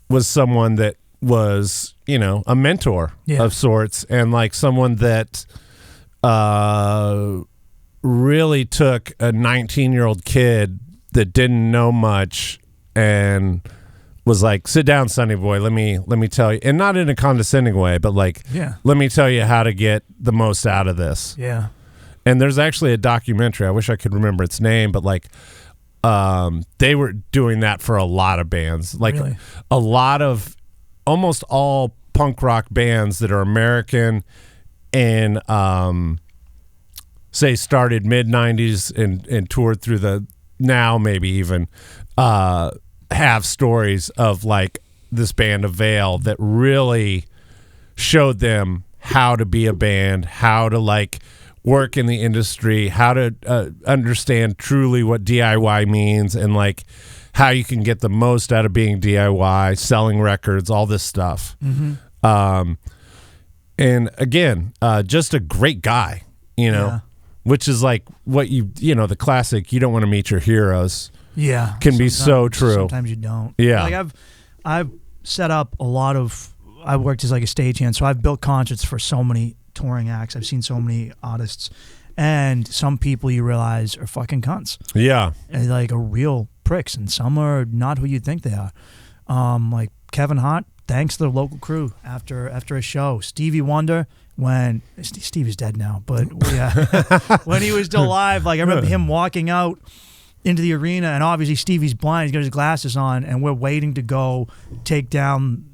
was someone that was, a mentor of sorts, and like someone that really took a 19-year-old kid that didn't know much and was like, sit down, sonny boy, let me tell you, and not in a condescending way, but like, let me tell you how to get the most out of this. Yeah. And there's actually a documentary, I wish I could remember its name, but like they were doing that for a lot of bands. Like a lot of, almost all punk rock bands that are American and say started mid-90s and toured through the now maybe even have stories of like this band of Veil that really showed them how to be a band, how to like work in the industry, how to understand truly what DIY means, and like how you can get the most out of being DIY, selling records, all this stuff. And again, just a great guy, which is like what the classic, you don't want to meet your heroes. Yeah. Can be so true. Sometimes you don't. Yeah. Like I've set up I worked as like a stagehand, so I've built concerts for so many touring acts. I've seen so many artists, and some people you realize are fucking cunts. Yeah. And like are real pricks, and some are not who you think they are. Like Kevin Hart, thanks to the local crew after a show. Stevie Wonder, when Stevie's dead now, but when he was still alive, like I remember him walking out into the arena, and obviously Stevie's blind, he's got his glasses on, and we're waiting to go take down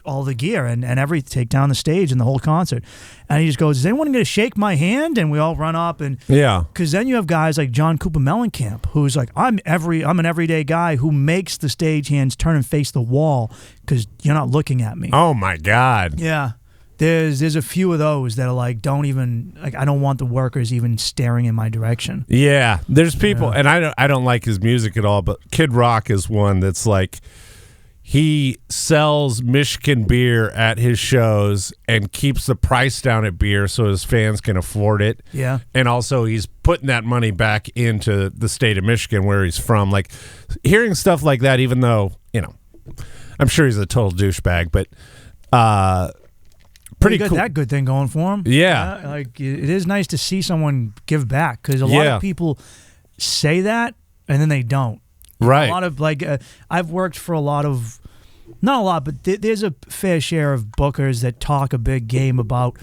all the gear and take down the stage and the whole concert. And he just goes, is anyone going to shake my hand? And we all run up, and because then you have guys like John Cooper Mellencamp, who's like, I'm an everyday guy who makes the stage hands turn and face the wall because you're not looking at me. Oh my God. Yeah. There's a few of those that are like, don't even, like, I don't want the workers even staring in my direction. Yeah. There's people, and I don't like his music at all, but Kid Rock is one that's like, he sells Michigan beer at his shows and keeps the price down at beer so his fans can afford it. Yeah. And also he's putting that money back into the state of Michigan where he's from. Like, hearing stuff like that, even though, I'm sure he's a total douchebag, but pretty cool. That good thing going for him. Yeah. Like, it is nice to see someone give back, because a lot of people say that and then they don't. Right. A lot of I've worked for a lot of, not a lot, but there's a fair share of bookers that talk a big game about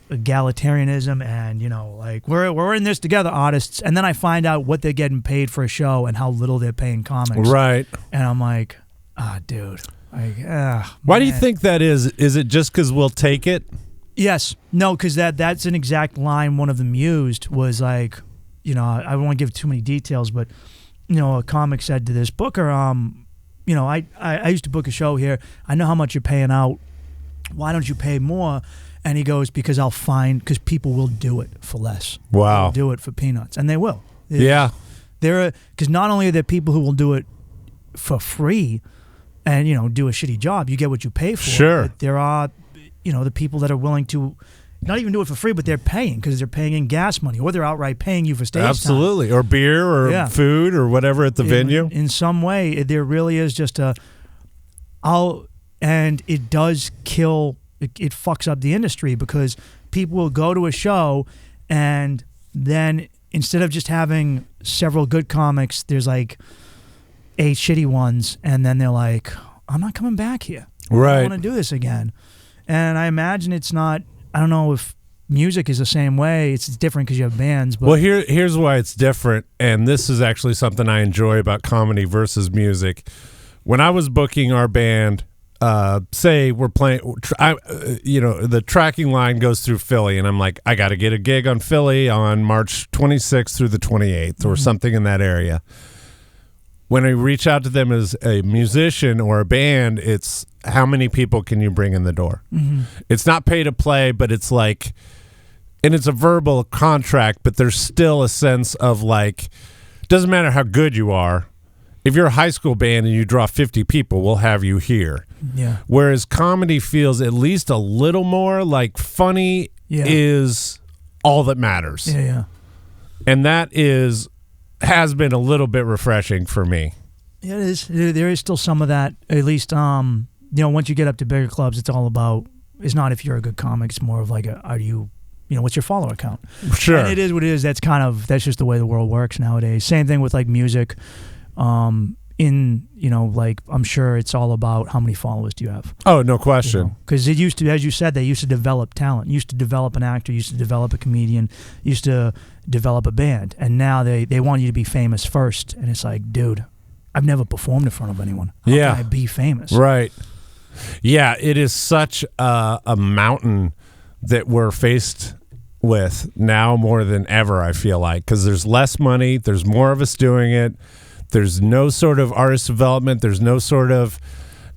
egalitarianism and like we're in this together, artists, and then I find out what they're getting paid for a show and how little they're paying comics. Right. And I'm like, dude. Why do you think that is? Is it just because we'll take it? Yes. No, because that's an exact line one of them used was like, I don't want to give too many details, but a comic said to this booker, I used to book a show here. I know how much you're paying out. Why don't you pay more? And he goes, because people will do it for less. Wow. They'll do it for peanuts. And they will. Yeah. Because not only are there people who will do it for free and, do a shitty job, you get what you pay for. Sure. But there are, the people that are willing to not even do it for free, but they're paying because they're paying in gas money, or they're outright paying you for stage Absolutely. time. Or beer or food or whatever at the venue. In some way, there really is just and it does kill, it fucks up the industry, because people will go to a show and then instead of just having several good comics, there's like 8 shitty ones, and then they're like, I'm not coming back here. Right. I want to do this again. And I imagine it's not, I don't know if music is the same way. It's different because you have bands. But Well, here's why it's different, and this is actually something I enjoy about comedy versus music. When I was booking our band, say we're playing, the tracking line goes through Philly, and I'm like, I got to get a gig on Philly on March 26th through the 28th or something in that area. When I reach out to them as a musician or a band, it's how many people can you bring in the door? Mm-hmm. It's not pay to play, but it's like, and it's a verbal contract, but there's still a sense of like, doesn't matter how good you are. If you're a high school band and you draw 50 people, we'll have you here. Yeah. Whereas comedy feels at least a little more like funny is all that matters. Yeah, yeah. And that has been a little bit refreshing for me. Yeah, it is. There is still some of that. At least, once you get up to bigger clubs, it's all about. It's not if you're a good comic. It's more of like, are you, what's your follower count? Sure. And it is what it is. That's just the way the world works nowadays. Same thing with like music. I'm sure it's all about how many followers do you have. Oh, no question. Because it used to, as you said, they used to develop talent. Used to develop an actor. Used to develop a comedian. Used to develop a band. And now they want you to be famous first. And it's like, dude, I've never performed in front of anyone. How can I be famous? Right. Yeah, it is such a mountain that we're faced with now more than ever, I feel like, because there's less money. There's more of us doing it. There's no sort of artist development. There's no sort of,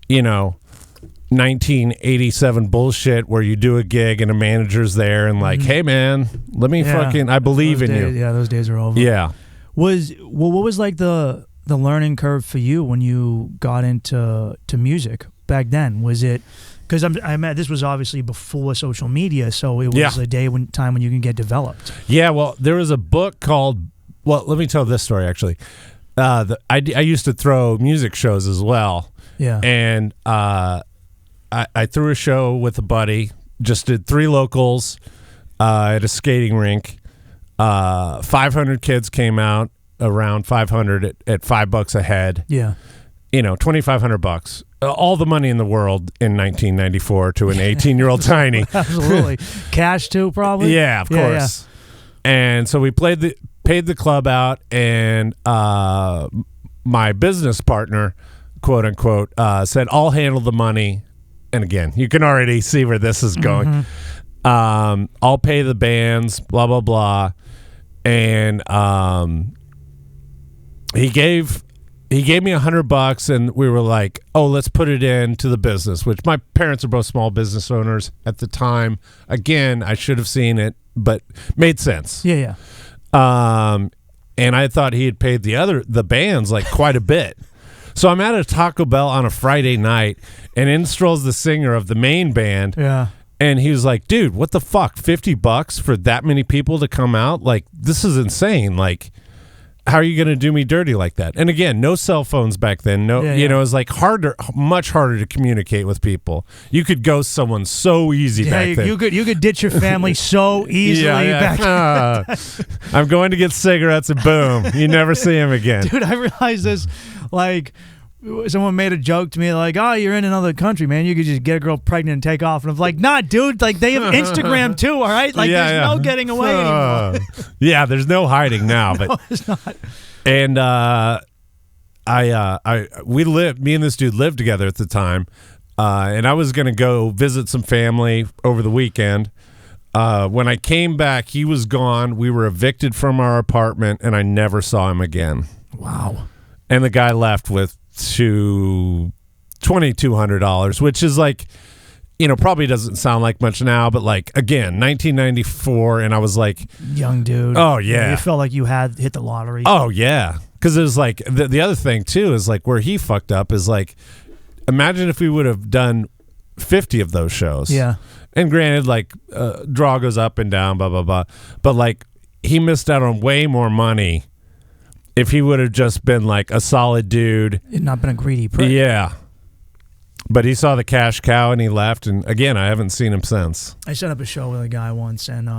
1987 bullshit where you do a gig and a manager's there and like, hey, man, let me I believe in you. Yeah, those days are over. Yeah. What was like the learning curve for you when you got into music back then? Was it because this was obviously before social media, so it was a time when you can get developed. Yeah, well, there was a book called. Well, let me tell this story actually. I used to throw music shows as well. Yeah, and I threw a show with a buddy. Just did 3 locals at a skating rink. 500 kids came out. Around 500 at $5 a head. Yeah. $2,500. All the money in the world in 1994 to an 18-year-old tiny. Absolutely. Cash too, probably? Yeah, of course. Yeah. And so we paid the club out, and my business partner, quote unquote, said, I'll handle the money. And again, you can already see where this is going. Mm-hmm. I'll pay the bands, blah, blah, blah. And he gave me $100, and we were like, oh, let's put it into the business, which my parents are both small business owners at the time. Again, I should have seen it, but made sense. Yeah. And I thought he had paid the bands like quite a bit. So I'm at a Taco Bell on a Friday night, and in strolls the singer of the main band. Yeah. And he was like, dude, what the fuck? $50 for that many people to come out? Like, this is insane. Like, how are you going to do me dirty like that? And again, no cell phones back then. No, it was like much harder to communicate with people. You could ghost someone so easy back then. You could ditch your family so easily back then. I'm going to get cigarettes, and boom, you never see him again. Dude, I realized this, like, someone made a joke to me like, oh, you're in another country, man. You could just get a girl pregnant and take off. And I'm like, nah, dude, like they have Instagram too, all right? Like there's no getting away anymore. Yeah, there's no hiding now. But no, it's not. And me and this dude lived together at the time. And I was going to go visit some family over the weekend. When I came back, he was gone. We were evicted from our apartment, and I never saw him again. Wow. And the guy left with $2,200, which is like, probably doesn't sound like much now, but like, again, 1994, and I was like, young dude. Oh yeah, you felt like you had hit the lottery. Oh yeah, because it was like the other thing too is like where he fucked up is like, imagine if we would have done 50 of those shows. Yeah, and granted, like draw goes up and down, blah blah blah, but like he missed out on way more money if he would have just been like a solid dude and not been a greedy prick. Yeah. But he saw the cash cow and he left, and again, I haven't seen him since. I set up a show with a guy once, and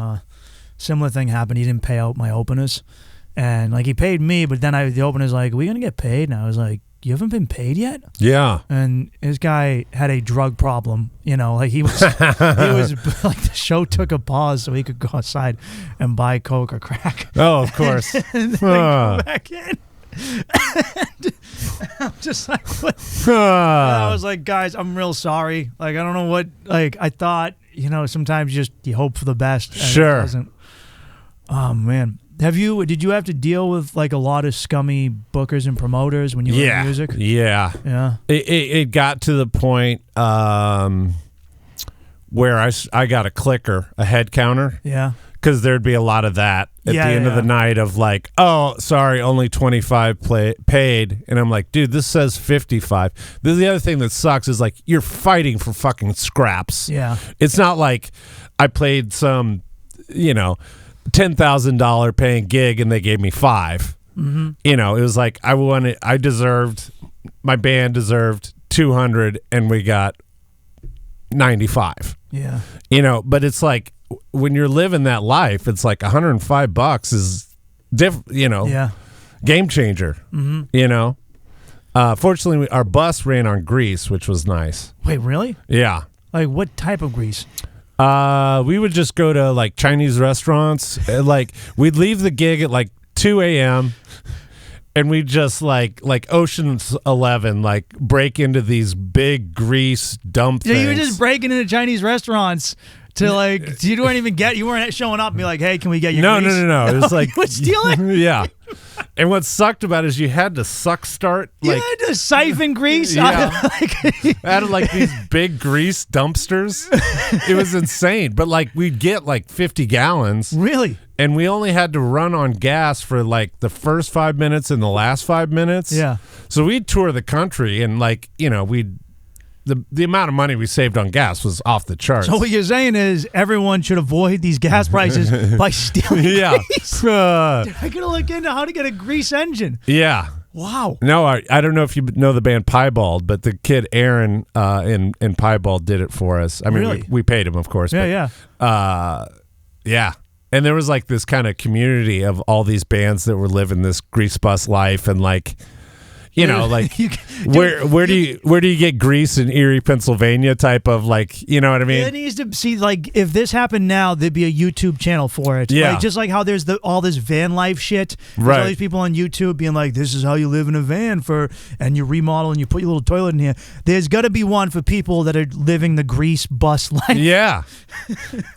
similar thing happened. He didn't pay out my openers, and like he paid me, but then the opener's like, "Are we gonna get paid?" And I was like, "You haven't been paid yet?" Yeah. And this guy had a drug problem. Like he was, he was like the show took a pause so he could go outside and buy coke or crack. Oh, of course. And then go back in. And I'm just like, what? And I was like, guys, I'm real sorry. Like, I don't know what. Like, I thought, sometimes you hope for the best. And Sure. It wasn't. Oh man. Did you have to deal with like a lot of scummy bookers and promoters when you were in music? Yeah. Yeah. It got to the point where I got a clicker, a head counter. Yeah. Because there'd be a lot of that at the end of the night of like, oh, sorry, only 25 paid. And I'm like, dude, this says 55. This is the other thing that sucks is like you're fighting for fucking scraps. Yeah. It's not like I played some, $10,000 paying gig and they gave me $5. Mm-hmm. It was like my band deserved 200 and we got 95. Yeah. But it's like when you're living that life, it's like $105 is game changer. Mm-hmm. Fortunately, our bus ran on grease, which was nice. Wait, really? Yeah. Like what type of grease? We would just go to like Chinese restaurants. Like we'd leave the gig at like 2 a.m. and we'd just like Ocean's 11, like break into these big grease dump things. Yeah, you were just breaking into Chinese restaurants to like, you weren't showing up and be like, hey, can we get your grease? No. It was like, you would steal it? Yeah. And what sucked about it is you had to start. You had to siphon grease? Yeah. Out of like these big grease dumpsters. It was insane. But like we'd get like 50 gallons. Really? And we only had to run on gas for like the first 5 minutes and the last 5 minutes. Yeah. So we'd tour the country and like, the amount of money we saved on gas was off the charts. So what you're saying is everyone should avoid these gas prices by stealing grease. I gotta look into how to get a grease engine. Yeah. Wow. No, I don't know if you know the band Piebald, but the kid Aaron in Piebald did it for us. I mean, really? we paid him, of course. Yeah, yeah. And there was like this kind of community of all these bands that were living this grease bus life and like, like where do you get grease in Erie, Pennsylvania type of like, you know what I mean? It needs to see like if this happened now, there'd be a YouTube channel for it. Yeah. Like, just like how there's all this van life shit. There's right. all these people on YouTube being like, this is how you live in a van and you remodel and you put your little toilet in here. There's got to be one for people that are living the grease bus life. Yeah.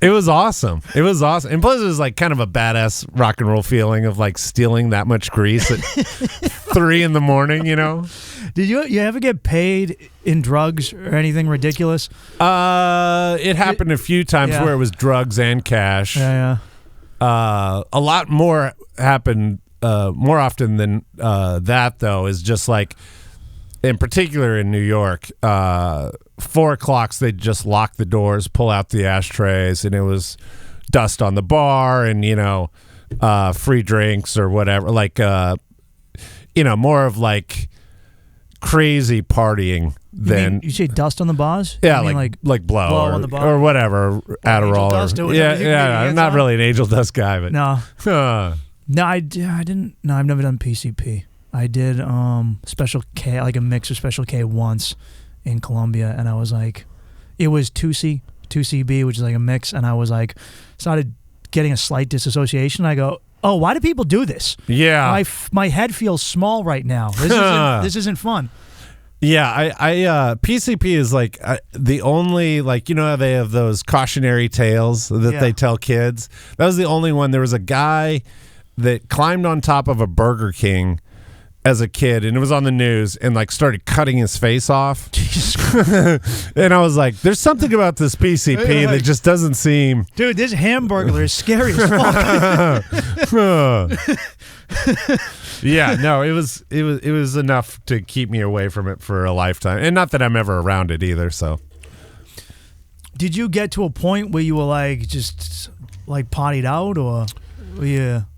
It was awesome. And plus it was like kind of a badass rock and roll feeling of like stealing that much grease at 3 a.m. Did you ever get paid in drugs or anything ridiculous? It happened a few times where it was drugs and cash. Yeah. A lot more happened more often than that, though, is just like, in particular in New York, 4 o'clock, they'd just lock the doors, pull out the ashtrays, and it was dust on the bar and, free drinks or whatever. Like, more of like crazy partying than you say dust on the bars? Yeah, like blow on the bar? or whatever, Adderall. Dust or I'm not really an angel dust guy, but no, I didn't. No, I've never done PCP. I did Special K, like a mix of Special K once in Colombia, and I was like, it was 2CB, which is like a mix, and I was like, started getting a slight disassociation. I go, oh, why do people do this? Yeah. My head feels small right now. This isn't fun. Yeah, I PCP is like the only, like, how they have those cautionary tales that they tell kids. That was the only one. There was a guy that climbed on top of a Burger King as a kid, and it was on the news, and like started cutting his face off. And I was like, there's something about this PCP that just doesn't seem... Dude, this Hamburglar is scary as fuck. Yeah, no, it was enough to keep me away from it for a lifetime. And not that I'm ever around it either, so. Did you get to a point where you were like, just like partied out, or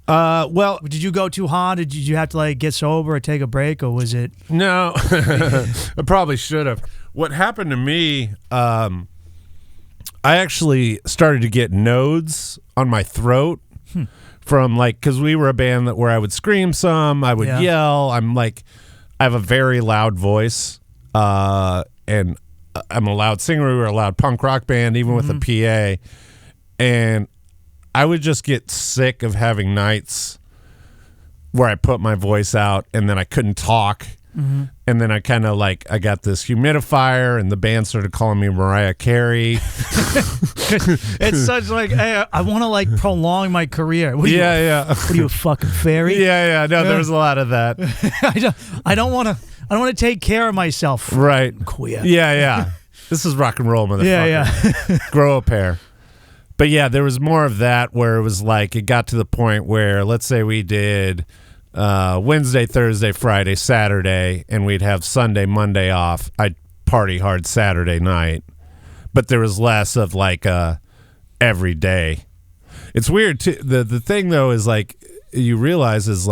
well, did you go too hard? Did you have to like get sober or take a break, or was it? No, I probably should have. What happened to me, I actually started to get nodes on my throat. From like, because we were a band where I would scream some, I would yell. I have a very loud voice, and I'm a loud singer. We were a loud punk rock band, even with a PA. And I would just get sick of having nights where I put my voice out and then I couldn't talk. And then I kind of I got this humidifier, and the band started calling me Mariah Carey. It's such hey, I want to prolong my career. What are you, What are you, a fucking fairy? No, there was a lot of that. I don't want to take care of myself. Right. I'm queer. Yeah. This is rock and roll, motherfucker. Yeah. Grow a pair. But yeah, there was more of that where it was it got to the point where, let's say we did Wednesday, Thursday, Friday, Saturday, and we'd have Sunday, Monday off. I'd party hard Saturday night, but there was less of every day. It's weird too. The thing though is you realize is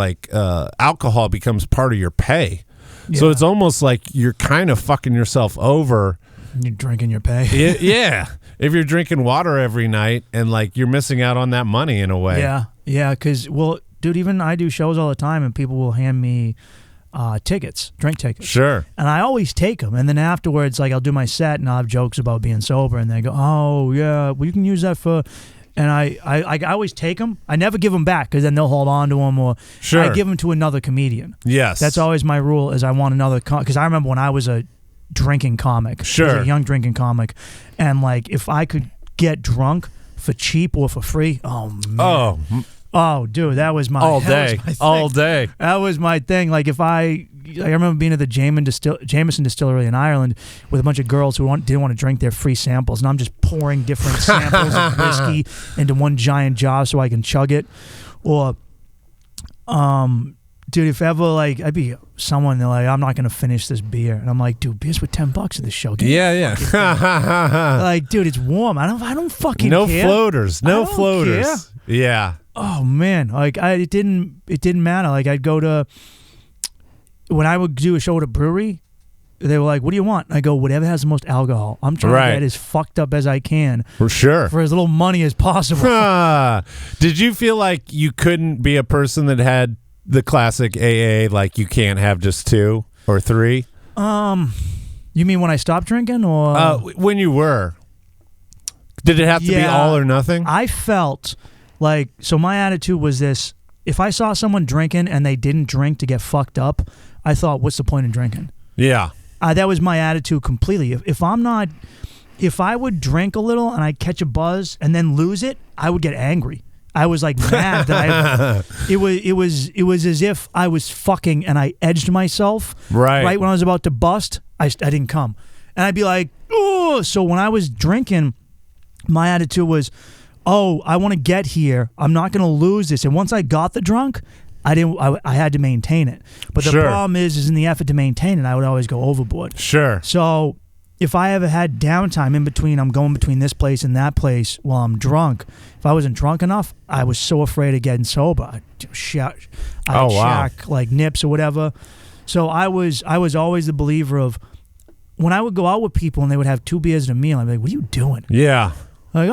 alcohol becomes part of your pay, so it's almost like you're kind of fucking yourself over. You're drinking your pay. Yeah, if you're drinking water every night and you're missing out on that money in a way. Yeah, because dude, even I do shows all the time, and people will hand me tickets, drink tickets. Sure. And I always take them. And then afterwards, I'll do my set, and I'll have jokes about being sober. And they go, oh, yeah, well, you can use that for... And I always take them. I never give them back, because then they'll hold on to them. Or I give them to another comedian. Yes. That's always my rule, is I want another... Because I remember when I was a drinking comic. Sure. I was a young drinking comic. And, if I could get drunk for cheap or for free, oh, man. Oh, dude, that was my all day. That was my thing. I remember being at the Jameson Distillery in Ireland with a bunch of girls who didn't want to drink their free samples, and I'm just pouring different samples of whiskey into one giant jar so I can chug it. Or, dude, if ever I'd be someone they're I'm not gonna finish this beer, and I'm dude, beer's worth $10 at this show. Yeah. Dude, it's warm. I don't fucking no care. No floaters. Care. Yeah. Oh man, it didn't matter. I'd go to, when I would do a show at a brewery, they were what do you want? I go, whatever has the most alcohol. I'm trying to get as fucked up as I can. For sure. For as little money as possible. Did you feel like you couldn't be a person that had the classic AA, you can't have just 2 or 3? You mean when I stopped drinking, or when you were? Did it have to be all or nothing? I felt so my attitude was this: if I saw someone drinking and they didn't drink to get fucked up, I thought, what's the point in drinking? Yeah. That was my attitude completely. If I would drink a little and I'd catch a buzz and then lose it, I would get angry. I was mad that it was as if I was fucking and I edged myself. Right when I was about to bust, I didn't come. And I'd be oh. So when I was drinking, my attitude was, oh, I want to get here. I'm not going to lose this. And once I got the drunk, I had to maintain it. But the problem is in the effort to maintain it, I would always go overboard. Sure. So if I ever had downtime in between, I'm going between this place and that place while I'm drunk. If I wasn't drunk enough, I was so afraid of getting sober. I'd shack nips or whatever. So I was always the believer of, when I would go out with people and they would have 2 beers and a meal, I'd be like, what are you doing? Yeah. I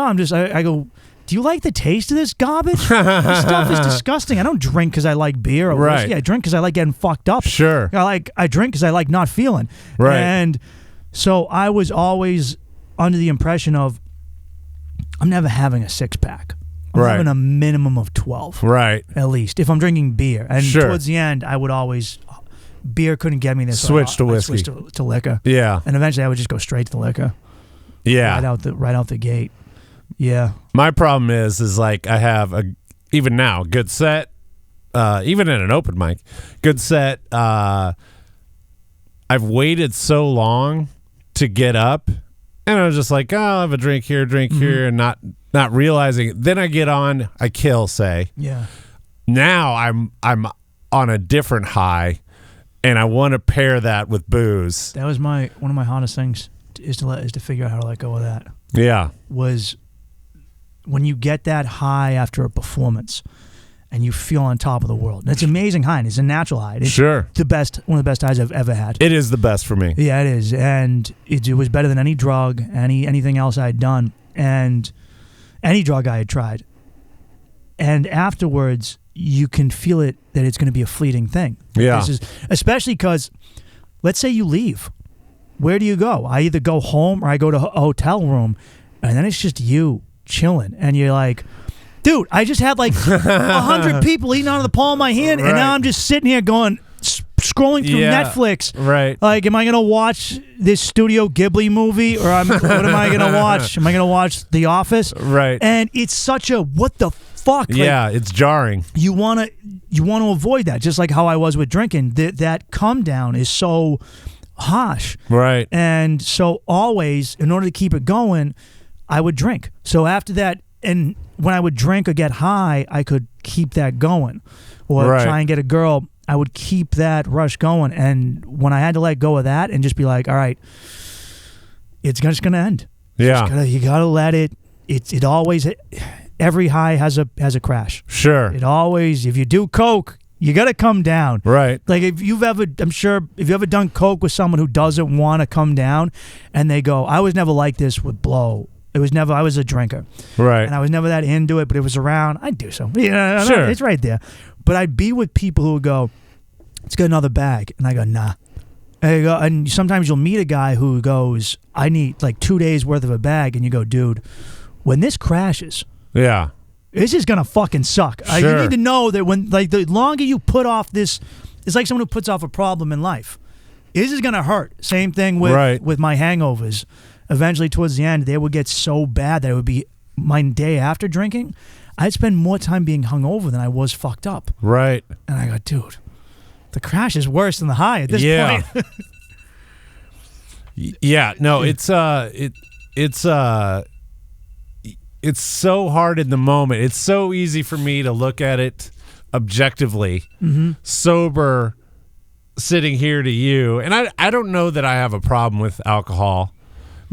go, do you like the taste of this garbage? This stuff is disgusting. I don't drink because I like beer or whiskey. I drink because I like getting fucked up. Sure. I drink because I like not feeling. Right. And so I was always under the impression of, I'm never having a 6-pack. I'm having a minimum of 12. Right. At least, if I'm drinking beer. And towards the end, I would always, beer couldn't get me this. Switch to whiskey. Switch to liquor. Yeah. And eventually I would just go straight to the liquor. Yeah. Right out the gate. Yeah. My problem is I have even now, good set, even in an open mic, good set. I've waited so long to get up, and I was just oh, I'll have a drink here, and not realizing it. Then I get on, I kill, say. Yeah. Now I'm on a different high, and I want to pair that with booze. That was one of my hardest things is to figure out how to let go of that. Yeah. Was when you get that high after a performance and you feel on top of the world. And it's an amazing high, and it's a natural high. It's one of the best highs I've ever had. It is the best for me. Yeah, it is. And it was better than any drug, anything else I had done, and any drug I had tried. and afterwards you can feel it that it's going to be a fleeting thing. Yeah. Especially because, let's say you leave. Where do you go? I either go home or I go to a hotel room, and then it's just you chilling, and you're like, dude, I just had like 100 people eating out of the palm of my hand, and now I'm just sitting here going, scrolling through Netflix. Right. Like, am I going to watch this Studio Ghibli movie, or what am I going to watch? Am I going to watch The Office? Right. And it's such a, what the fuck? Yeah, like, it's jarring. You want to avoid that, just like how I was with drinking. That come down is so harsh. Right. And so always, in order to keep it going, I would drink. So after that, and when I would drink or get high, I could keep that going. Or try and get a girl, I would keep that rush going. And when I had to let go of that and just be like, all right, it's just going to end. Yeah. You got to let it. It always, every high has a crash. Sure. It always, if you do coke, you got to come down. Right. Like if you've ever done coke with someone who doesn't want to come down, and they go, I was never like this with blow. I was a drinker. Right. And I was never that into it, but it was around, I'd do so. Yeah, sure. It's right there. But I'd be with people who would go, let's get another bag. And I go, nah. And sometimes you'll meet a guy who goes, I need like 2 days worth of a bag. And you go, dude, when this crashes, yeah, this is going to fucking suck. Sure. You need to know that when, like, the longer you put off this, it's like someone who puts off a problem in life. This is going to hurt. Same thing with my hangovers. Eventually, towards the end, they would get so bad that it would be my day after drinking. I'd spend more time being hungover than I was fucked up. Right. And I go, dude, the crash is worse than the high at this point. Yeah. No, it's so hard in the moment. It's so easy for me to look at it objectively, sober, sitting here to you. And I don't know that I have a problem with alcohol.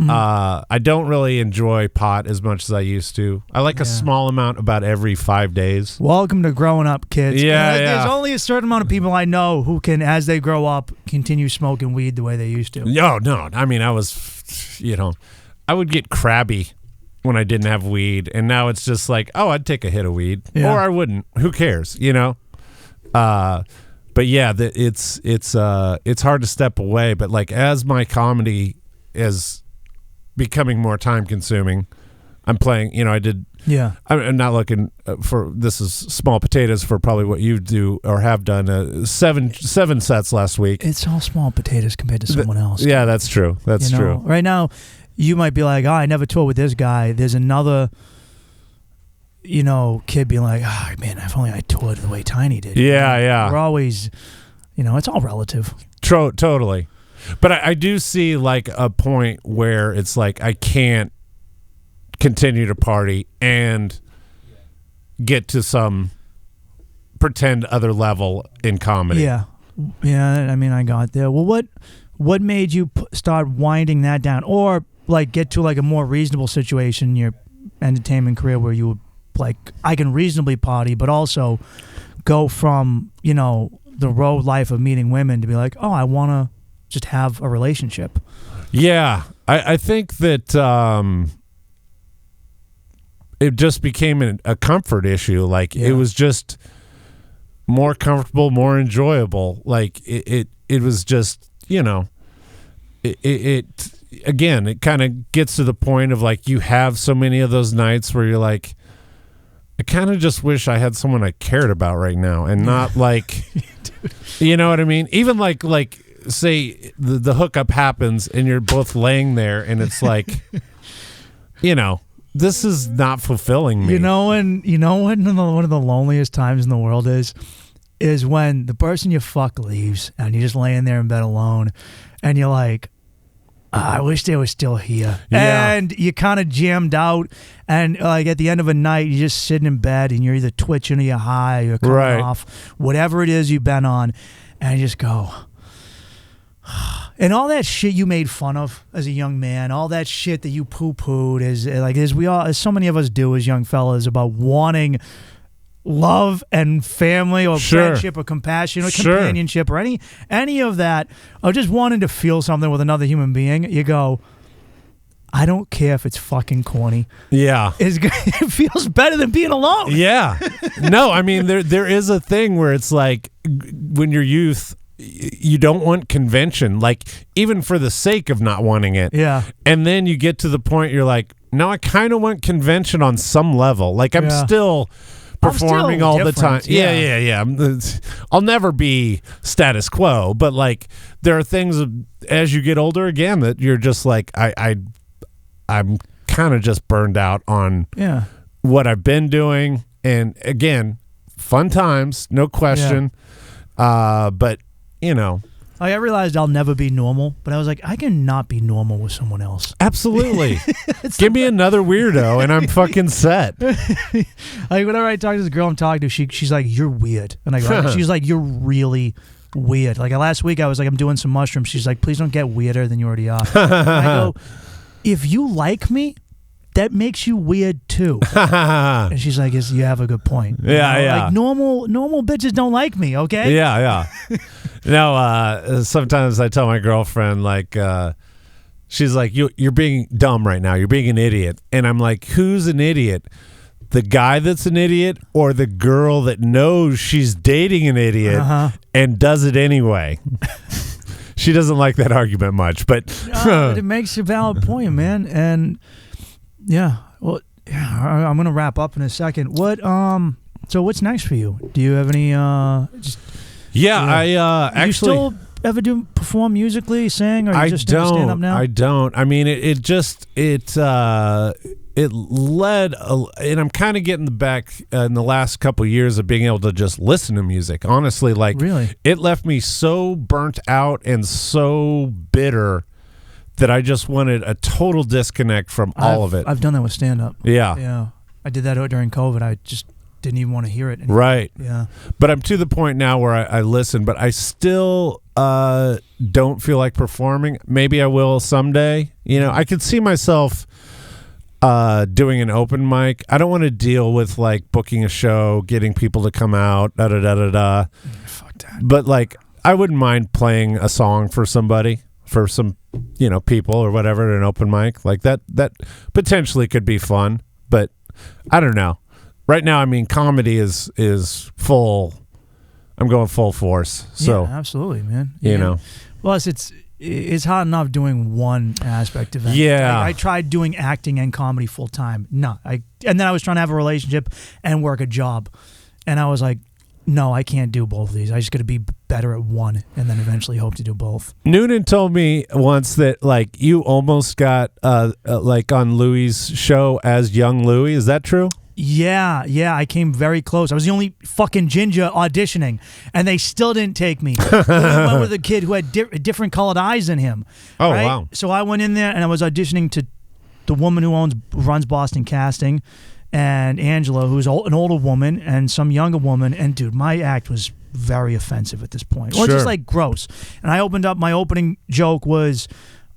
I don't really enjoy pot as much as I used to. I like a small amount about every 5 days. Welcome to growing up, kids. Yeah, There's only a certain amount of people I know who can, as they grow up, continue smoking weed the way they used to. No. I mean, I was, I would get crabby when I didn't have weed, and now it's just like, oh, I'd take a hit of weed, or I wouldn't. Who cares, But yeah, it's hard to step away. But like, as my comedy is becoming more time consuming, I'm playing, I did. Yeah. I'm not looking for, this is small potatoes for probably what you do or have done. Seven sets last week. It's all small potatoes compared to someone else. Yeah, that's true. That's true. Right now, you might be like, oh, I never toured with this guy. There's another, kid being like, oh, man, if only I toured the way Tiny did. Yeah. We're always, it's all relative. Totally. But I do see like a point where it's like I can't continue to party and get to some pretend other level in comedy. Yeah. I mean, I got there. Well, what made you start winding that down, or like get to like a more reasonable situation in your entertainment career where you would like, I can reasonably party, but also go from the road life of meeting women to be like, oh, I want to just have a relationship. Yeah, I think that it just became a comfort issue. Like it was just more comfortable, more enjoyable. Like it was just, it again, it kind of gets to the point of like, you have so many of those nights where you're like, I kind of just wish I had someone I cared about right now, and not like, you know what I mean? Even like say the hookup happens and you're both laying there and it's like, this is not fulfilling me. When one of the loneliest times in the world is when the person you fuck leaves and you're just laying there in bed alone and you're like, I wish they were still here. Yeah. And you kind of jammed out, and like at the end of a night, you're just sitting in bed and you're either twitching or you're high or you're coming off, whatever it is you've been on, and you just go, and all that shit you made fun of as a young man, all that shit that you poo-pooed as so many of us do as young fellas, about wanting love and family or friendship or compassion or companionship or any of that, or just wanting to feel something with another human being, you go, I don't care if it's fucking corny. Yeah. It feels better than being alone. Yeah. No, I mean, there is a thing where it's like when you're youth, you don't want convention, like even for the sake of not wanting it. Yeah. And then you get to the point you're like, no, I kind of want convention on some level. Like I'm still performing all the time. Yeah. I'll never be status quo, but like there are things as you get older again that you're just like, I'm kind of just burned out on what I've been doing. And again, fun times, no question. But you know, I realized I'll never be normal, but I was like, I can not be normal with someone else. Absolutely. Give me another weirdo and I'm fucking set. Like whenever I talk to this girl I'm talking to, she's like, you're weird. And I go, she's like, you're really weird. Like last week I was like, I'm doing some mushrooms. She's like, please don't get weirder than you already are. And I go, if you like me, that makes you weird too. And she's like, you have a good point. Yeah. Like normal bitches don't like me, okay? Yeah. No, sometimes I tell my girlfriend, like, she's like, you're being dumb right now. You're being an idiot. And I'm like, who's an idiot? The guy that's an idiot or the girl that knows she's dating an idiot and does it anyway? She doesn't like that argument much, but it makes a valid point, man. And well, I'm gonna wrap up in a second. So what's next for you? Do you have any I actually. You still ever perform musically, sing, or you just stand up now? I don't. I mean, it led, and I'm kind of getting the back in the last couple of years of being able to just listen to music. Honestly, like really, it left me so burnt out and so bitter that I just wanted a total disconnect from all of it. I've done that with stand-up. Yeah. I did that during COVID. I just didn't even want to hear it anymore. Right. Yeah. But I'm to the point now where I listen, but I still don't feel like performing. Maybe I will someday. You know, I could see myself doing an open mic. I don't want to deal with like booking a show, getting people to come out, Fuck that. But like, I wouldn't mind playing a song for somebody, for some, people or whatever at an open mic. Like that potentially could be fun, but I don't know. Right now, I mean, comedy is full. I'm going full force. So yeah, absolutely, man. You know. Plus, it's hard enough doing one aspect of it. Yeah. I tried doing acting and comedy full time. And then I was trying to have a relationship and work a job, and I was like, no, I can't do both of these. I just got to be better at one, and then eventually hope to do both. Noonan told me once that like you almost got like on Louie's show as young Louie. Is that true? Yeah, I came very close. I was the only fucking ginger auditioning, and they still didn't take me. They went with a kid who had different colored eyes than him. Oh, right? wow. So I went in there, and I was auditioning to the woman who runs Boston Casting, and Angela, who's an older woman, and some younger woman. And, dude, my act was very offensive at this point. Or just, like, gross. And I opened up, my opening joke was...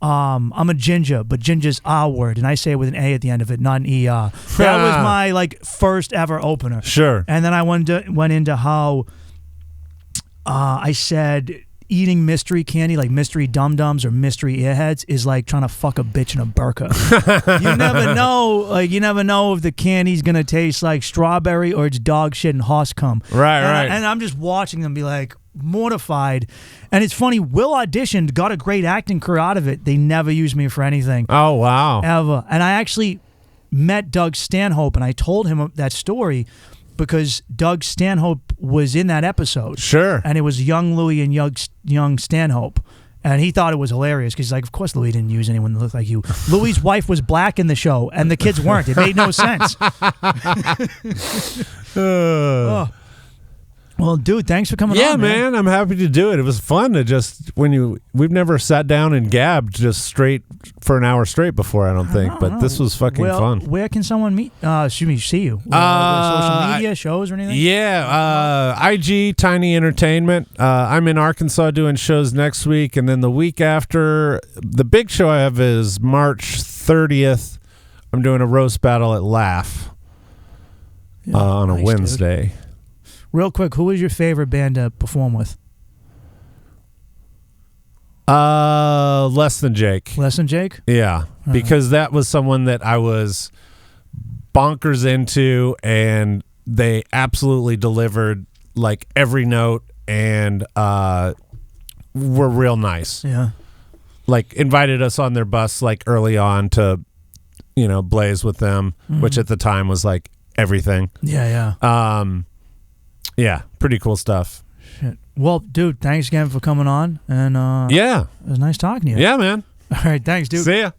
I'm a ginger, but ginger's R word, and I say it with an A at the end of it, not an ER. That was my like first ever opener. Sure. And then I went into how I said eating mystery candy, like mystery dum-dums or mystery earheads, is like trying to fuck a bitch in a burqa. You never know if the candy's gonna taste like strawberry or it's dog shit and horse cum. Right. And I'm just watching them be like mortified. And it's funny, Will auditioned, got a great acting career out of it. They never used me for anything. Oh, wow. Ever. And I actually met Doug Stanhope, and I told him that story because Doug Stanhope was in that episode. Sure. And it was young Louie and young Stanhope. And he thought it was hilarious because he's like, of course Louie didn't use anyone that looked like you. Louie's wife was black in the show, and the kids weren't. It made no sense. Oh. Well, dude, thanks for coming on. Yeah, man, I'm happy to do it. It was fun to just we've never sat down and gabbed just straight for an hour straight before, I don't think. But this was fucking fun. Where can someone see you? Social media, shows, or anything? Yeah, IG Tiny Entertainment. I'm in Arkansas doing shows next week, and then the week after, the big show I have is March 30th. I'm doing a roast battle at Laugh on a Wednesday. Dude. Real quick, who was your favorite band to perform with? Less than Jake. Less than Jake? Yeah, because that was someone that I was bonkers into, and they absolutely delivered like every note and were real nice. Yeah. Like invited us on their bus like early on to, blaze with them, which at the time was like everything. Yeah, yeah. Yeah, pretty cool stuff. Shit. Well, dude, thanks again for coming on, and yeah, it was nice talking to you. Yeah, man. All right, thanks, dude. See ya.